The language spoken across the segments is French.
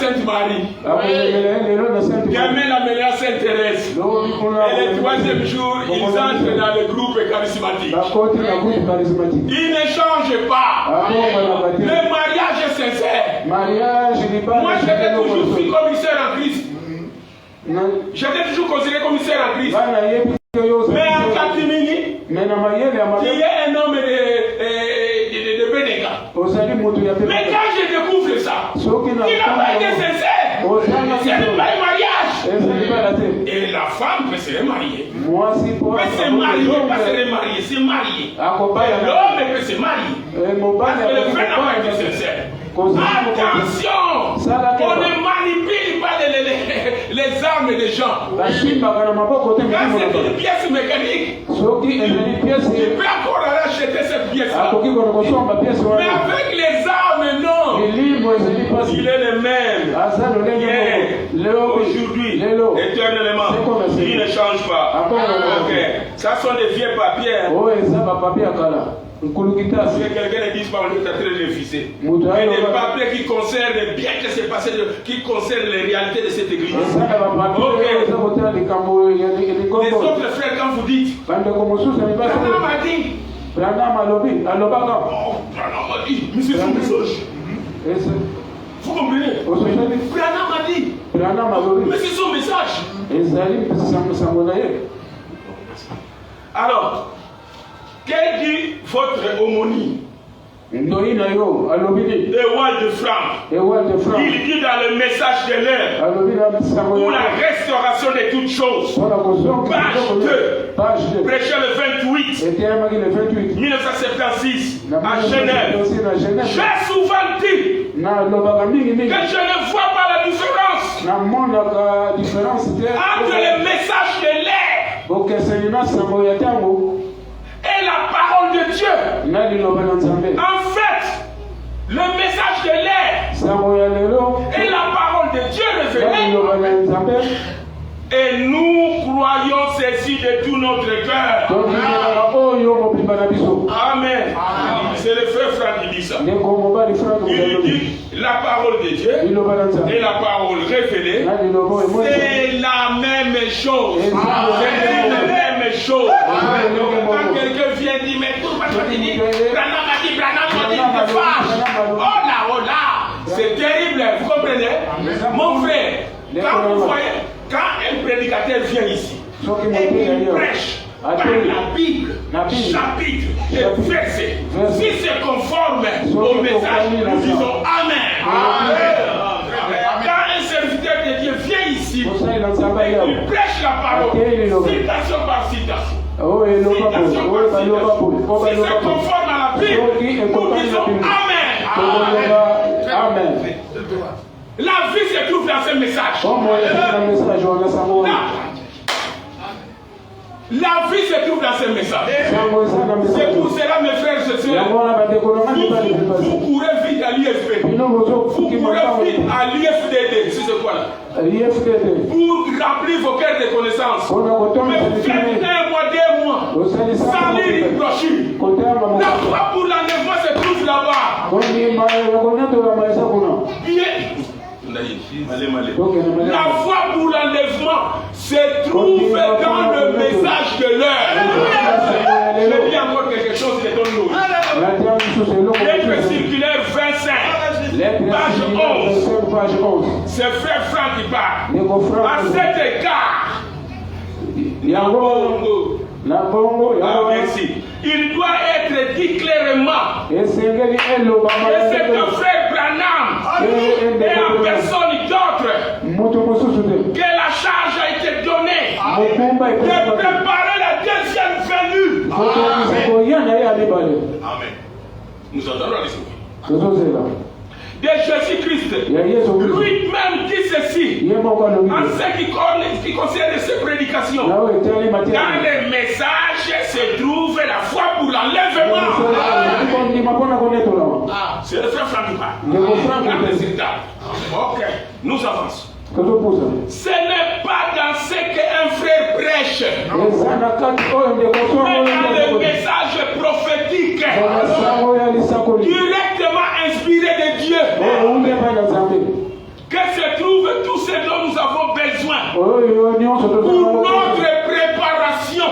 Sainte Marie. Demain, la mêlée à Sainte Thérèse. Et le troisième jour, ils entrent dans le groupe charismatique. Ils ne changent pas. Le mariage est sincère. Moi, j'étais toujours pris commissaire en Christ. J'étais toujours considéré commissaire en Christ. Mais en catimini, qui est un homme de Bénéga. Mais quand je découvre ça, il n'a pas été sincère. Ce n'est pas un mariage. Et la femme peut se remarier. Peut se marier, pas se remarier, se marier. Et l'homme peut se marier. Parce que le frère n'a pas été sincère. Attention, on ne manipule pas les armes des gens. Quand c'est une pièce mécanique, tu peux encore aller acheter cette pièce-là. Mais avec les armes, non. Il est le même. Hier, aujourd'hui, éternellement. Il ne change pas. Ok. Ça sont des vieux papiers. Si quelqu'un ne dit pas, on est en train de refuser. Mais des papiers qui concernent bien que c'est passé, qui concernent les réalités de cette église. Ok. Les autres frères, quand vous dites, Branham a dit. Branham a dit, mais c'est son message. Vous comprenez? Branham a dit, mais c'est son message. Alors, quel dit votre homonie? Le Wall de Franck. Il dit dans le message de l'air, pour la restauration de toutes choses, page 2, prêché le 28, 1976, à Genève. J'ai souvent dit que je ne vois pas la différence entre le message de l'air et la parole de Dieu. En fait, le message de l'air et la parole de Dieu révélée. Et nous croyons ceci de tout notre cœur. Amen. C'est le frère Franck qui dit ça. Il dit la parole de Dieu et la parole révélée, c'est la même chose. C'est la même chose. Quand quelqu'un vient dire, mais pourquoi tu dis, Branham a dit, te fâche. Oh là, c'est terrible, vous comprenez? Mon frère, quand vous voyez, quand un prédicateur vient ici et il prêche par la Bible, chapitre et verset, si c'est conforme au message, nous disons Amen. Quand un serviteur de Dieu vient ici et il prêche la parole, citation par citation, si c'est conforme à la Bible, nous disons Amen. La vie se trouve dans ce message. La vie se trouve dans ce message. C'est pour cela, mes frères et sœurs, vous courez vite à l'IFP. Vous courez vite à l'IFDD. C'est quoi là? Pour remplir vos cœurs de connaissances. Mais vous faites un mois, 2 mois, sans lire une brochure. La foi pour l'enlèvement se trouve là-bas. La foi pour l'enlèvement se trouve dans le message de l'heure. Je dis encore quelque chose de ton nous. Lettre circulaire 25, page 11. C'est frère Franck qui parle. À cet égard, merci. Il doit être dit clairement que c'est un frère Branham et en personne d'autre que la charge a été donnée de préparer la deuxième venue. Amen. Nous entendons les de Jésus-Christ. Lui-même dit ceci en ce qui concerne ses prédications. Dans les messages se trouve la foi pour l'enlèvement. C'est le frère Franck qui parle. Ok, nous avançons. Ce n'est pas dans ce qu'un frère prêche, mais dans le message prophétique directement inspiré de Dieu. que se trouve tout ce dont nous avons besoin pour notre préparation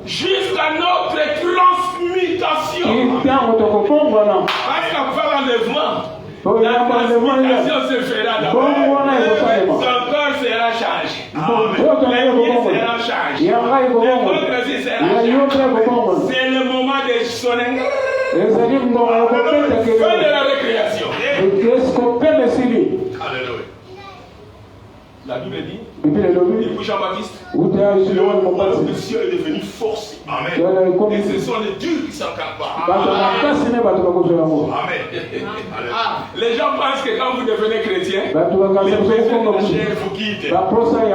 jusqu'à notre transmutation. Parce qu'après l'enlèvement, la transmutation se fera d'abord. Son corps sera chargé. Les pieds seront chargés. Les ventres aussi seront chargés. C'est le moment de sonner. Fin de la récréation. Alléluia. La Bible dit, depuis Jean-Baptiste, le ciel est devenu force. Amen. Et ce sont les durs qui s'encapent. Amen. Les gens pensent que quand vous devenez chrétien, les besoins de la chair vous quittent. Les besoins de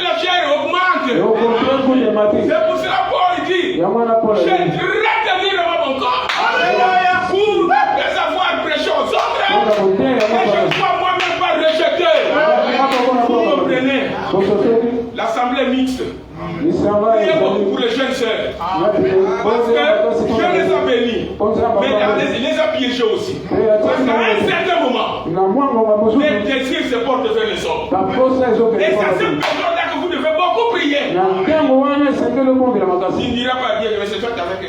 la chair augmentent. C'est pour cela Paul dit, j'ai très tenir mon corps pour les avoir prêchés aux autres et je ne sois moi-même pas rejeté. Vous comprenez? L'assemblée mixte. Priez beaucoup pour les jeunes sœurs. Parce que Dieu les a bénis. Mais il les a piégés aussi. Parce qu'à un certain moment, les désirs se portent vers les hommes. Et c'est à cette période-là que vous devez beaucoup prier. Il n'ira pas dire que c'est toi qui as fait que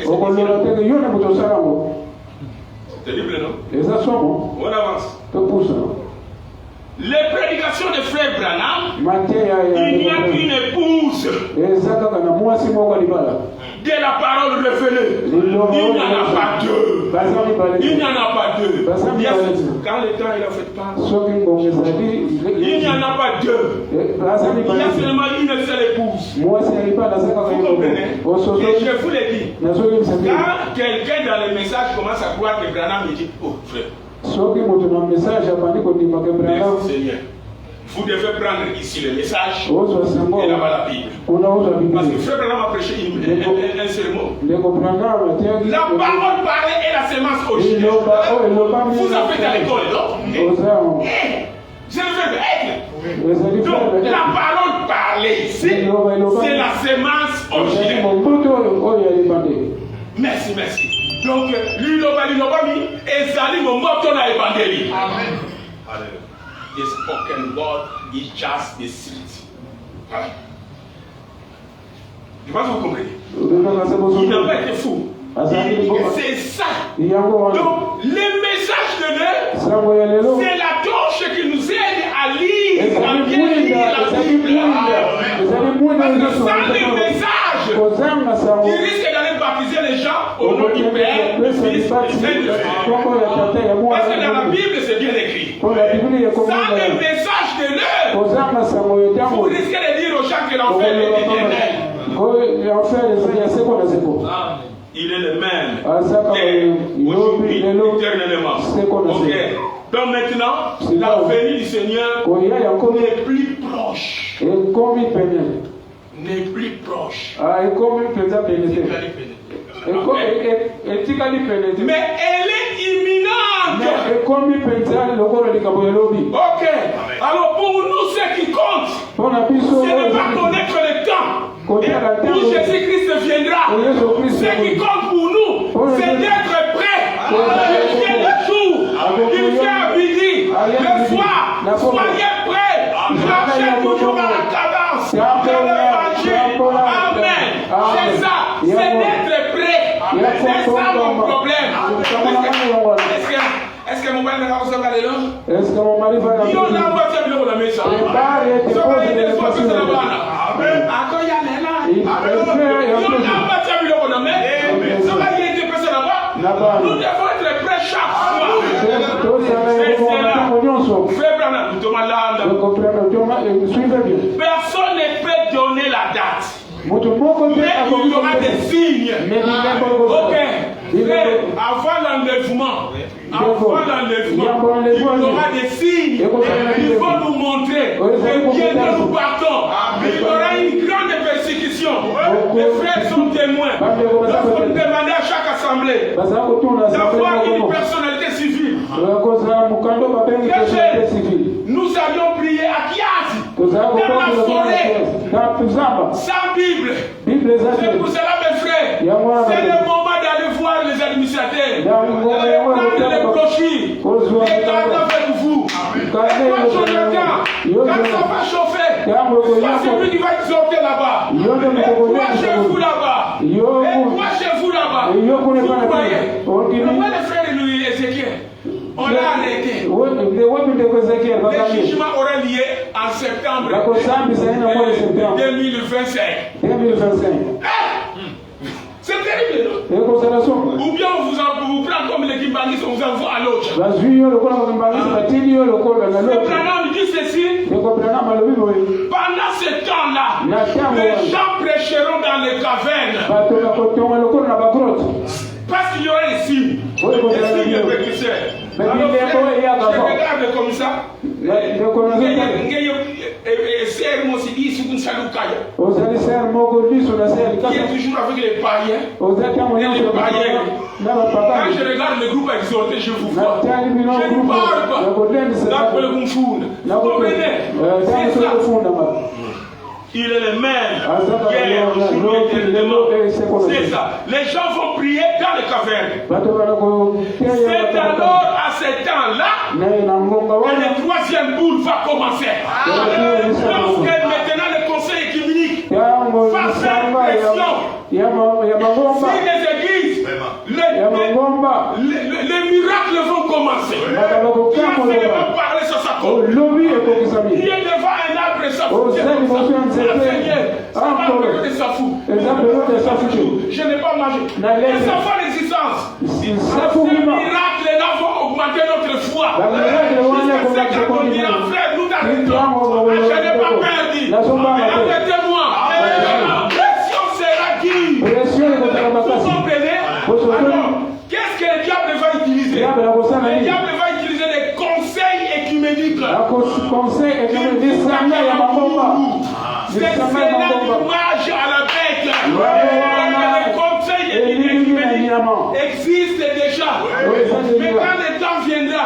c'est terrible, non? On avance. Les prédications de frère Branham, il n'y a qu'une épouse de la parole révélée. Il n'y en a pas deux. Il n'y en a pas deux. Quand le temps il a fait pas, il n'y en a pas deux. Il y a seulement une seule épouse. Vous comprenez? Et je vous l'ai dit. Quand quelqu'un dans le message commence à croire que Branham il dit, oh frère, merci Seigneur. Vous devez prendre ici le message et là-bas la Bible. Parce que frère Branham a prêché un seul mot. La parole parlée est la semence originelle. Vous avez fait à l'école, non? Je veux être. Donc la parole parlée ici, c'est la semence originelle. Merci, merci. Donc, l'Ilobami est allé au moton à l'évangile. Amen. Alléluia. The spoken word is just the seed. Je pense que vous comprenez. Il n'a pas été fou. C'est ça. Donc, le message de Dieu, c'est la torche qui nous aide à lire, à bien lire la Bible. Parce que sans le message, il risque d'aller baptiser les gens au nom du Père, du Fils et du Saint-Esprit. Parce que dans la Bible, c'est bien écrit. Sans le message de Dieu, vous risquez de dire aux gens que l'enfer est éternel. Il est le même. Aujourd'hui, éternellement. Ok. Donc maintenant, la venue du Seigneur n'est plus proche. N'est plus proche. Mais elle est imminente. Ok. Alors pour nous, ce qui compte, c'est de ne pas connaître le temps. Et où Jésus-Christ viendra. Ce qui compte pour nous, c'est d'être prêt. Il vient le jour, il vient à midi, le soir. Soyez prêts. Marchez toujours à la cadence de l'évangile. Amen. C'est ça. C'est d'être prêt. C'est ça mon problème. Est-ce que mon mari va vous aller là? Est-ce que mon mari va aller là? Il y a un voiture de la maison. Il y a des fois que c'est là-bas. Amen. Attends, il y a là. Nous devons être prêts chaque fois. Personne ne peut donner la date. Mais il y aura des signes. Ok. Avant l'enlèvement, il y aura des signes. Ils vont nous montrer que bientôt nous partons. Il y aura une grande persécution. Les frères sont témoins. Lorsqu'on demandait à chaque assemblée d'avoir une personnalité civile, nous avions prié à Kiasi, dans la forêt, sans Bible. C'est pour cela, mes frères, c'est le moment d'aller voir les administrateurs, d'aller prendre les brochures, et toi, Jonathan, quand ça va chauffer, c'est lui qui va exhorter là-bas. Et toi chez vous là-bas. Et toi chez vous là-bas. Vous voyez, comment les frères de Louis Ézéchiel, on l'a arrêté. Les jugements auraient lié en septembre 2025. C'est terrible, non? Ou bien on vous prend comme l'équipe balise, on vous envoie à l'autre. Le Branham dit ceci. Pendant ce temps-là, les gens prêcheront dans les cavernes. Parce qu'il y aura des signes. Des signes de précurseurs. Alors, je regarde comme ça. Qui est toujours avec les païens. Quand je regarde le groupe exhorté, je vous vois. Je ne parle pas. Vous comprenez? C'est ça. Il est le même. Hier, aujourd'hui, éternellement. C'est ça. Les gens vont prier dans les cavernes. C'est alors à ce temps-là que le troisième boule va commencer. Lorsque maintenant le conseil écuménique va faire pression. Si les églises, les miracles vont commencer. Qui va seulement parler sur sa côte. Qui est devant un arbre et sa fout. Je n'ai pas mangé. Les enfants d'existence. Ces miracles-là vont augmenter notre foi. Jusqu'à ce qu'on dit, frère, nous t'arrêtons. Je n'ai pas perdu. Arrêtez-moi. Pression sera dure. Vous comprenez? Alors, qu'est-ce que le diable va utiliser? Le diable va utiliser les conseils écuméniques. C'est l'image à la bête. Les conseils écuméniques existent déjà. Mais quand le temps viendra,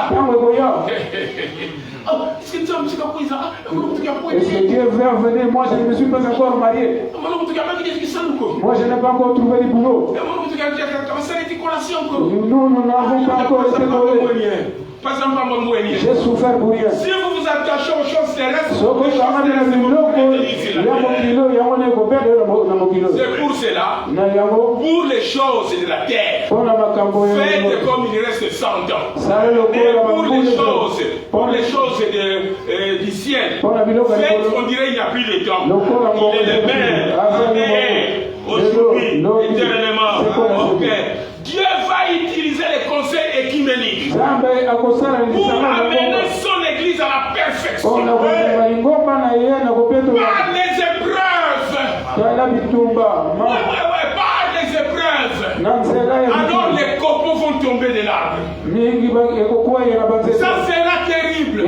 est-ce que Dieu veut venir? Moi, je ne me suis pas encore marié. Moi, je n'ai pas encore trouvé du boulot. Nous n'avons pas encore été collés. J'ai souffert pour rien. Si vous vous attachez aux choses terrestres, c'est pour cela, pour les choses de la terre, faites comme il reste 100 ans. Et pour les choses du ciel, faites, on dirait il n'y a plus de temps. Il est le même, aujourd'hui, éternellement. Dieu va utiliser les conseils écuméniques pour amener son église à la perfection. Par les épreuves. Par les épreuves. Alors les copeaux vont tomber de l'arbre. Ça sera terrible.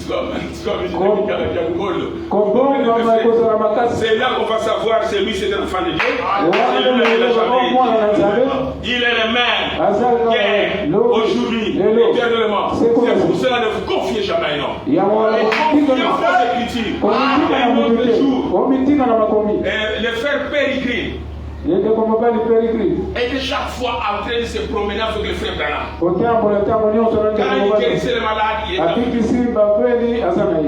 Donc, c'est là qu'on va savoir c'est lui, c'est l'enfant de Dieu. Il est le même hier, aujourd'hui, éternellement. C'est pour cela ne vous confiez jamais, non. Confiez vos écritures. Un autre jour, le frère Péricrit était chaque fois en train de se promener avec le frère Branham. Quand il guérissait les malades, il était avec.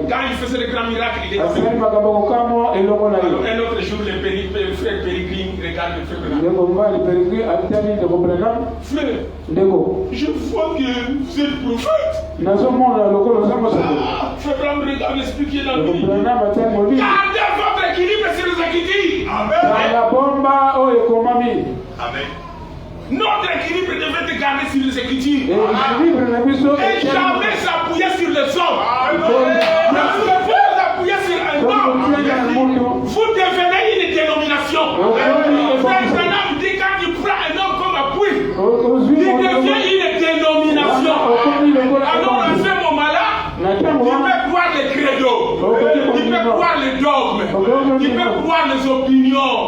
Quand il faisait les grands miracles, il était avec. Alors un autre jour, le frère Péricrit regarde le frère Branham. Frère, je vois que vous êtes prophète. Frère Branham regarde l'esprit qui est dans lui. Gardez votre équilibre sur les écritures. Amen. Notre équilibre devait être gardé sur les écritures. Et jamais s'appuyer sur les hommes. Parce que vous appuyez sur un homme, vous devenez une dénomination. Frère Branham dit quand tu prends un homme comme appui, il devient une dénomination. Alors à ce moment-là, il peut croire les credos, il peut croire les dogmes, il peut croire les opinions,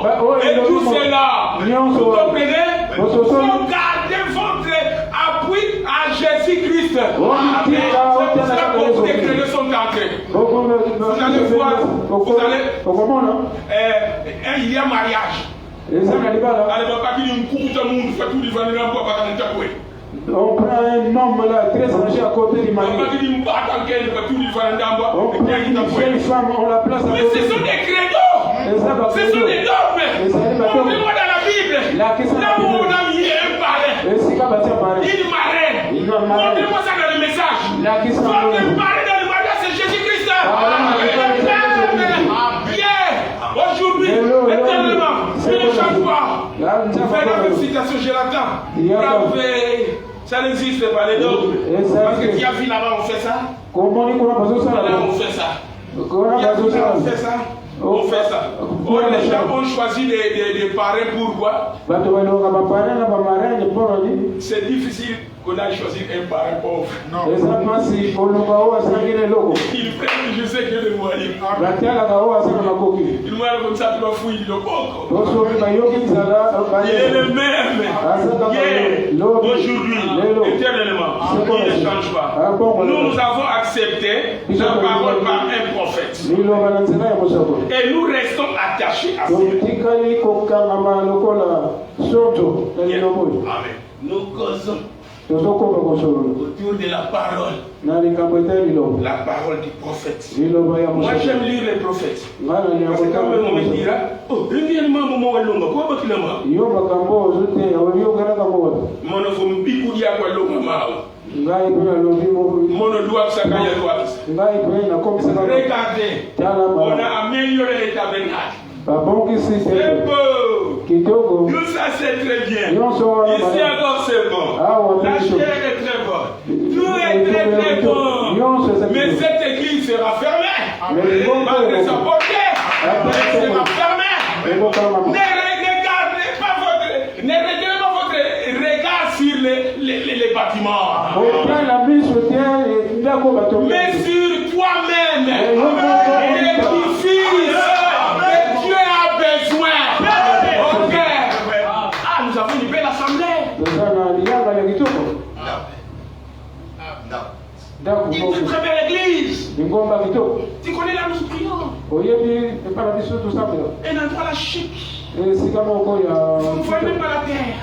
et tout cela. Vous comprenez? Vous gardez votre appui à Jésus-Christ. C'est pour cela que beaucoup de credos sont entrés. Vous allez voir, il y a mariage. On prend un homme là très âgé à côté du mari. Une femme, on la place à côté. Mais ce sont des credos. Ce sont des dogmes. Montrez-moi dans la Bible. Là où on a mis un parrain. Une marraine. Montrez-moi ça dans le message. Quand le parrain dans le mariage, c'est Jésus-Christ. Aujourd'hui, éternellement, je ne change pas. Fais la même citation, je l'attends. Ça n'existe pas, les dogmes. Parce que qui a vu là-bas, on fait ça. Comment on fait ça? On fait ça. On fait ça. Les gens ont choisi des parrains pourquoi? C'est difficile qu'on a choisi un parrain pauvre. Non. Il fait que je sais que le moyen. Il m'a comme ça, tu vas fouiller le coco. Il est le même. Aujourd'hui, éternellement. Il ne change pas. Nous avons accepté la parole par un prophète. Et nous restons attachés à ça. Amen. Nous causons autour de la parole. La parole du prophète. Moi j'aime lire les prophètes. Parce que quand même on me dira, oh, regardez, on a amélioré les tabernacles. C'est beau. Tout ça c'est très bien. Ici encore c'est bon. La chair est très bonne. Tout est très très bon. Mais cette église sera fermée. Malgré sa beauté, elle sera fermée. Ne réglez pas votre regard sur les bâtiments. Mais sur toi-même. Édifie ce que Dieu a besoin. Ok. Ah, nous avons une belle assemblée. Une très belle église. Tu connais là nous prions. Un endroit là chic. On ne voit même pas la terre.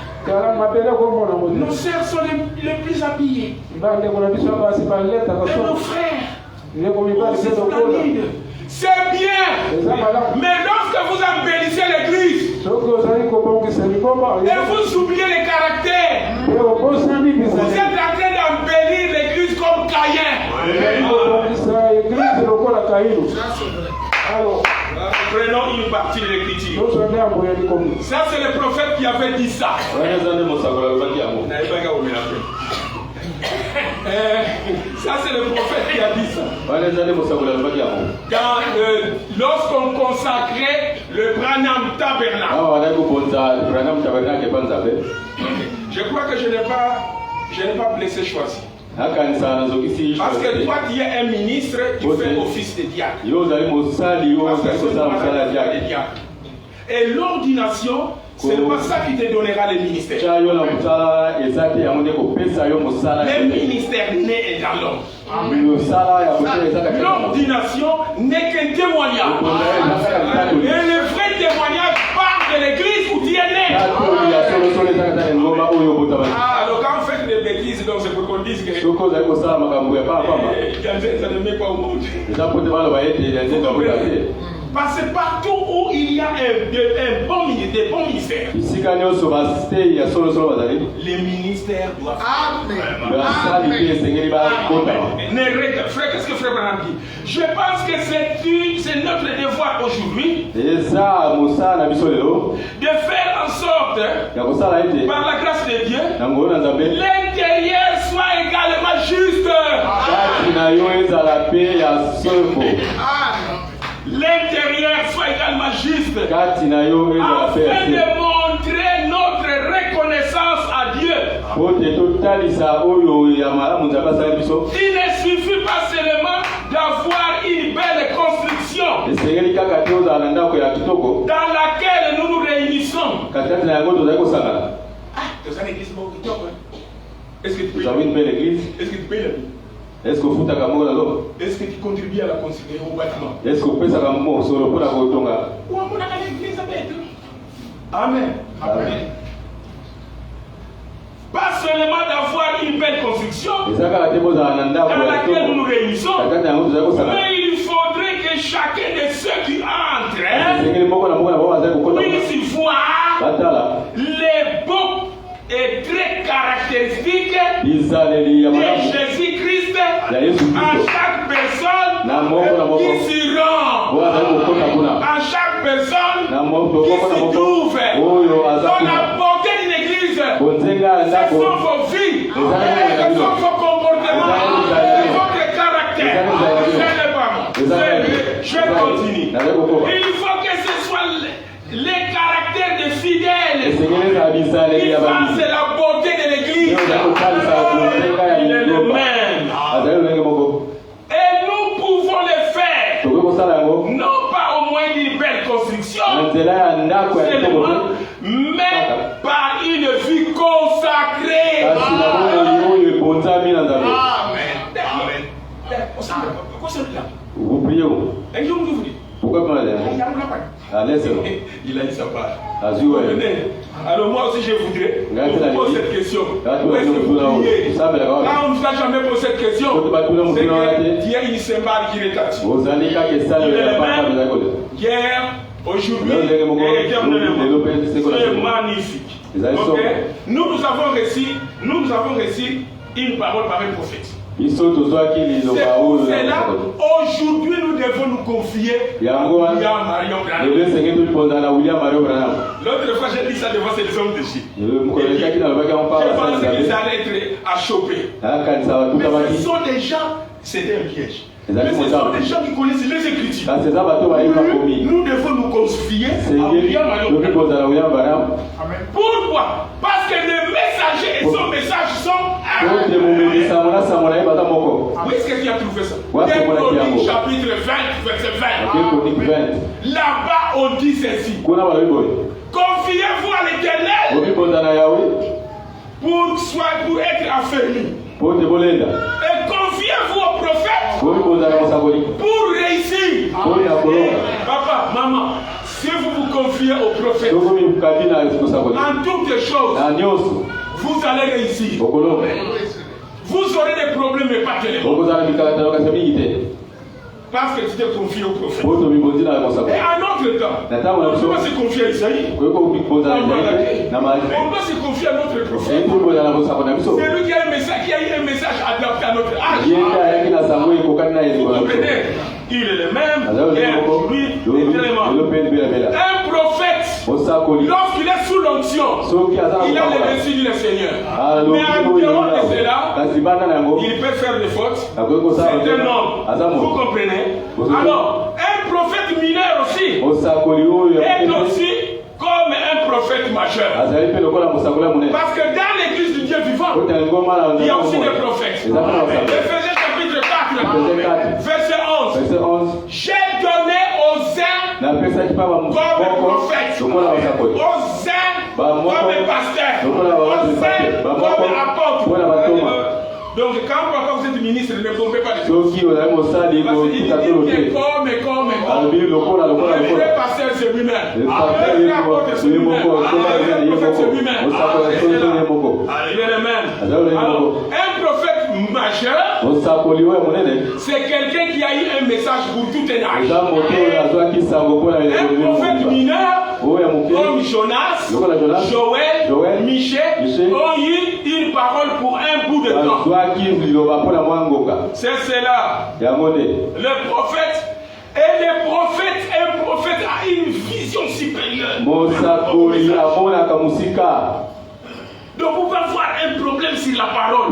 Nos sœurs sont les plus habillées. Et nos frères, c'est bien. Mais lorsque vous embellissez l'église et vous oubliez les caractères, vous êtes en train d'embellir l'église comme Caïn. Alors, prenons une partie de l'écriture. Ça, c'est le prophète qui avait dit ça. Ça, c'est le prophète qui a dit ça. Lorsqu'on consacrait le Branham Tabernacle. Je crois que je n'ai pas blessé choisi. Parce que toi, tu es un ministre, tu fais office de diacre. Et l'ordination, ce n'est pas ça qui te donnera le ministère. Le ministère n'est dans l'homme. L'ordination n'est qu'un témoignage. Et le vrai témoignage part de l'église où tu es né. Alors quand vous faites des bêtises, donc c'est pour qu'on dise que ça ne met pas au monde. Parce que partout où il y a des bons ministères, les ministères doivent. Amen. Frère, qu'est-ce que Frère Branham dit? Je pense que c'est notre devoir aujourd'hui de faire en sorte, par la grâce de Dieu, l'intérieur soit également juste. L'intérieur soit également juste, afin de montrer notre reconnaissance à Dieu. Il ne suffit pas seulement d'avoir une belle construction dans laquelle nous nous réunissons. Est-ce que tu as une belle église? Est-ce que tu payes la vie? Est-ce que tu contribues à la construire au bâtiment? Est-ce que tu peux Amen. Amen. Pas seulement d'avoir une belle dans laquelle nous nous réunissons. Mais il faudrait que chacun de ceux qui entrent puisse voir les beaux et très caractéristiques de Jésus-Christ à chaque personne qui s'y rend, à chaque personne qui s'y trouve. Dans la portée d'une église, ce sont vos vies, ce sont vos comportements, votre caractère. Je continue. Il faut que ce soit les caractères des fidèles qui fassent la beauté de l'église. Il est le même. Et nous pouvons le faire. Non pas au moins d'une belle construction, mais par une vie consacrée. Amen. Vous priez où? Pourquoi pas aller? Laissez-le. Il a dit sa part. Alors moi aussi je voudrais vous poser cette question. Où est-ce que vous priez? Quand on ne nous a jamais posé cette question, c'est que Dieu il se marre qui est tati. Il est le même hier, aujourd'hui et éternellement. C'est magnifique. Okay? Nous avons reçu une parole par un prophète. C'est pour cela, aujourd'hui nous devons nous confier à William Marion Branham. L'autre fois j'ai dit ça devant ces hommes de Dieu. Je pense qu'ils allaient être achoppés. Mais ce sont des gens, c'est un piège. Mais ce sont des gens qui connaissent les Écritures. Nous devons nous confier à William Marion Branham. Pourquoi? Parce que le messager et son message sont où est-ce que tu as trouvé ça? Chroniques chapitre 20, verset 20. Là-bas on dit ceci. Confiez-vous à l'Éternel pour être affermi. Et confiez-vous au prophète pour réussir. Papa, maman, si vous vous confiez au prophète en toutes choses, vous allez réussir. Vous aurez des problèmes, mais pas tellement. Parce que tu t'es confié au prophète. Et en autre temps, on doit se confier à Isaïe. On doit se confier à notre prophète. C'est lui qui a eu un message adapté à notre âge. Vous comprenez? Il est le même. Un prophète, lorsqu'il est sous l'onction, il a le reçu du Seigneur. Mais en dehors de cela, il peut faire des fautes. C'est un homme. Vous comprenez? Alors, un prophète mineur aussi est aussi comme un prophète majeur. Parce que dans l'église du Dieu vivant, il y a aussi des prophètes. Éphésiens chapitre 4, verset 11. J'ai donné aux uns comme prophètes, aux uns comme pasteurs, aux uns comme apôtres. Donc quand vous êtes ministre, ne tombez pas dessus. Parce qu'il dit comme. Le vrai pasteur c'est lui-même. Le vrai apôtre c'est lui-même. Le vrai prophète c'est lui-même. Il est le même. Alors, un prophète majeur, c'est quelqu'un qui a eu un message pour tout un âge. Un prophète mineur, comme Jonas, Joël, Michel, ont eu une parole pour un bout de temps. C'est cela. Le prophète, un prophète a une vision supérieure. Donc vous pouvez voir un problème sur la parole.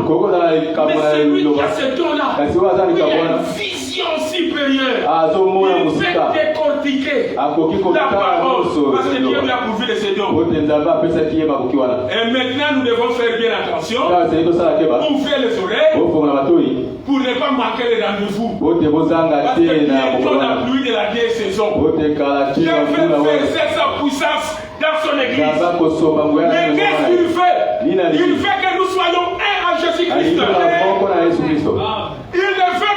Mais celui qui a ce don-là, il a une vision supérieure. Il fait décortiquer la parole. Parce que Dieu lui a pourvu de ses dons. Et maintenant nous devons faire bien attention. Ouvrir les oreilles pour ne pas manquer les rendez-vous. Parce que bientôt la pluie de la vieille saison. Dieu veut faire sa puissance dans son église. Mais qu'est-ce qu'il fait? Il veut que nous soyons un en Jésus-Christ. Il ne veut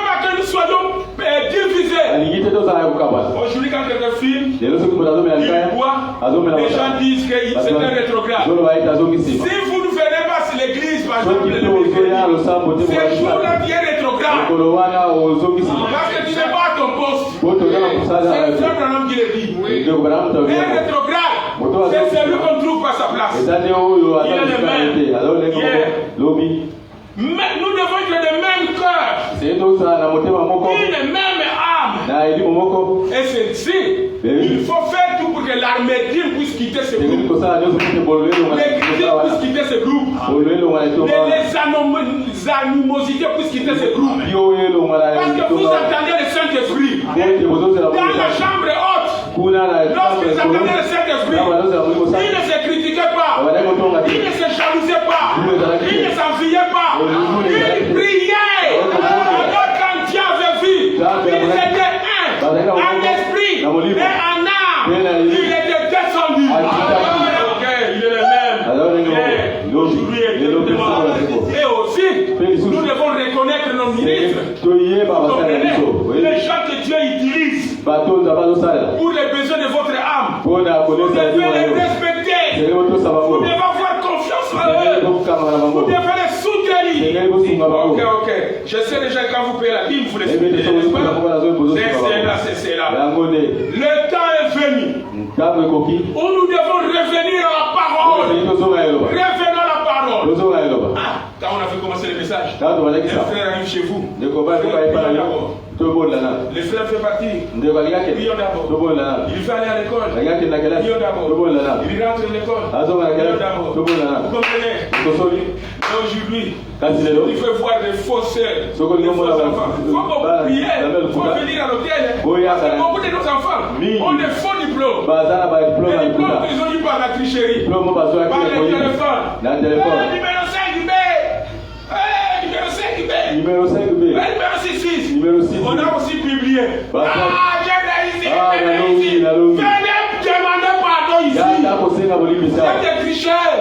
pas que nous soyons divisés. Aujourd'hui, quand quelqu'un filme, il boit, les gens disent que c'est un rétrograde. Si vous ne venez pas sur l'église, par exemple, ces jours-là, tu es rétrograde. Parce que tu n'es pas à ton poste. C'est le frère Branham qui le dit. Un rétrograde, c'est celui qu'on trouve à sa place. Il est le même. Mais nous devons être de même cœur, une même âme. Et c'est ici, il faut faire tout pour que l'armédine puisse quitter ce groupe. L'église puisse quitter ce groupe. Les animosités puissent quitter ce groupe. Parce que vous entendez le Saint-Esprit dans la chambre haute. Lorsque vous entendez le Saint-Esprit, il ne se critiquait pas, il ne se jalousait pas, il ne s'enviait pas, il priait. Alors quand Dieu avait vu, il était un esprit et un âme, il était descendu. Ok, il est le même. Aujourd'hui, et aussi, nous devons reconnaître nos ministres. Les gens que Dieu utilise pour les besoins de votre âme. Vous devez les respecter. Vous devez avoir confiance en eux. Vous devez les soutenir. Ok. Je sais déjà quand vous payez la dîme, vous les soutenez. C'est là. Le temps est venu où nous devons revenir à la parole. Revenons à la parole. Quand on a fait commencer le message, les frères arrivent chez vous. Les frères fait partir. Prions d'abord. Il fait aller à l'école. Prions d'abord. Il rentre à l'école. Prions d'abord. Vous comprenez? Aujourd'hui, il faut voir des faux sœurs, des faux enfants. Il faut prier. Il faut venir à l'hôtel. Parce que beaucoup de nos enfants ont des faux diplômes. Les diplômes qu'ils ont eu par la tricherie, par le téléphone. Numéro 5B. Numéro 5B. Numéro 6. On a aussi publié. J'ai réussi. Venez demander pardon ici. Vous êtes des tricheurs.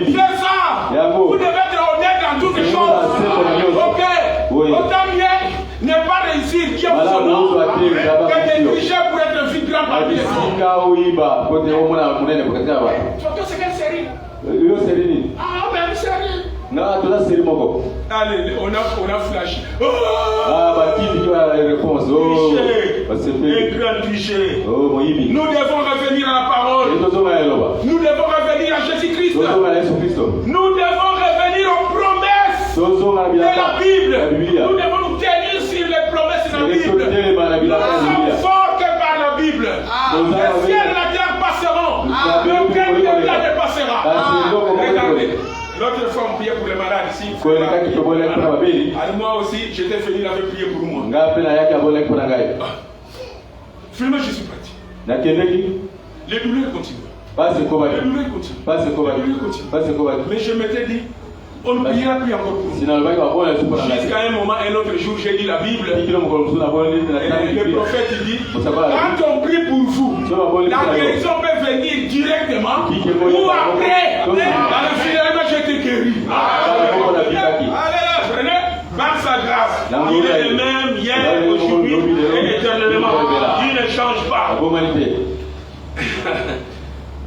C'est ça. Vous devez être honnête dans toutes les choses. Ok. Autant mieux ne pas réussir qui a son nom que des tricheurs pour être un fils grand parmi les autres. C'est quelle série? Ah, même série. Allez, on a flash. Un grand cliché. Nous devons revenir à la parole. Nous devons revenir à Jésus-Christ. Nous devons revenir aux promesses de la Bible. Nous devons nous tenir sur les promesses de la Bible. Nous sommes forts que par la Bible. Le ciel et la terre passeront, mais aucun de ne passera. Regardez. L'autre fois, on priait pour les malades ici. Moi aussi, j'étais venu, il avait prié pour moi. Finalement, je suis parti. Les douleurs continuent. Mais je m'étais dit, on ne priera plus encore pour nous. Jusqu'à un moment, un autre jour, j'ai lu la Bible. Et le prophète dit, quand on prie pour vous, la guérison peut venir directement ou après. Dans le finalement, j'ai été guéri. Allez, prenez par sa grâce. Il est le même hier, aujourd'hui et éternellement. Il ne change pas.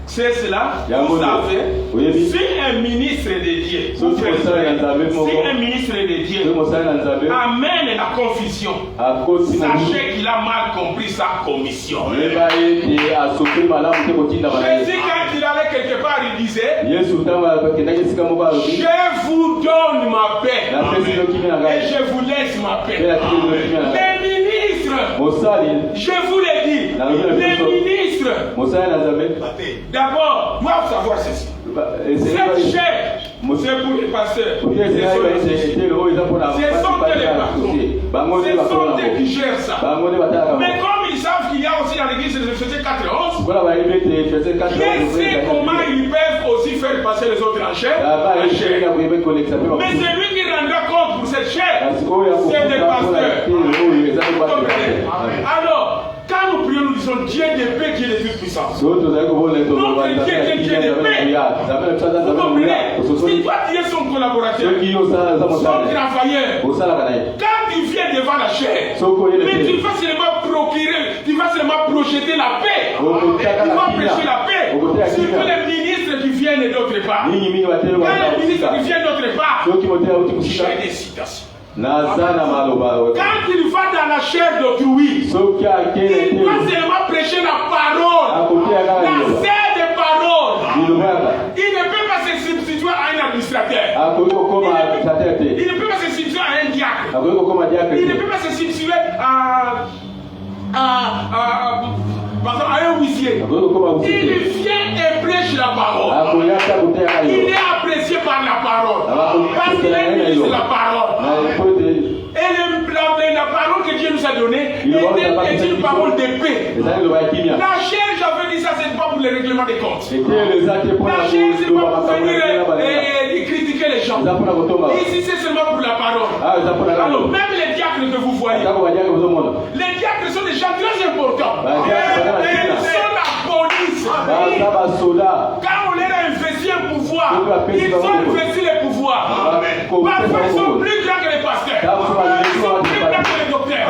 C'est cela, vous savez, si un ministre de Dieu, si un ministre de Dieu amène la confusion, sachez qu'il a mal compris sa commission. Jésus, quand il allait quelque part, il disait, je vous donne ma paix et je vous laisse ma paix. Les ministres, je vous l'ai dit, les ministres, d'abord, doivent savoir ceci. Cette chair, c'est pour les pasteurs. Ce sont les patrons. Ce sont eux qui gèrent ça. Mais comme ils savent qu'il y a aussi dans l'église de Ephésiens 4:11, je sais comment ils peuvent aussi faire passer les autres en chair. Mais celui qui rendra compte pour cette chair, c'est les pasteurs. Alors, quand nous prions, nous disons Dieu de paix, Dieu de toute puissance. Notre Dieu est Dieu de paix. Vous comprenez? Si toi tu es son collaborateur, son travailleur, quand tu viens devant la chair, mais tu vas seulement procurer, tu vas seulement projeter la paix. Tu vas prêcher la paix. Surtout les ministres qui viennent d'autre part, quand les ministres qui viennent d'autre part, j'ai des citations. Quand il va dans la chair d'autrui, il doit seulement prêcher la parole, la chair des paroles. Il ne peut pas se substituer à un administrateur. Il ne peut pas se substituer à un diacre. Il ne peut pas se substituer à un huissier. Il vient et prêche la parole. Il est apprécié par la parole. Parce qu'il est ministre de la parole. Et la parole que Dieu nous a donnée est une parole de paix. La chair, j'avais dit ça, c'est pas pour le règlement des comptes. La chair, c'est pas pour venir critiquer les gens. Ici, c'est seulement pour la parole. Alors, même les diacres que vous voyez, les diacres sont des gens très importants. Ils sont la police. Quand on leur a investi un pouvoir, ils ont investi les pouvoirs. Parfois, ils sont plus grands que les pasteurs. Ils sont plus grands que les docteurs.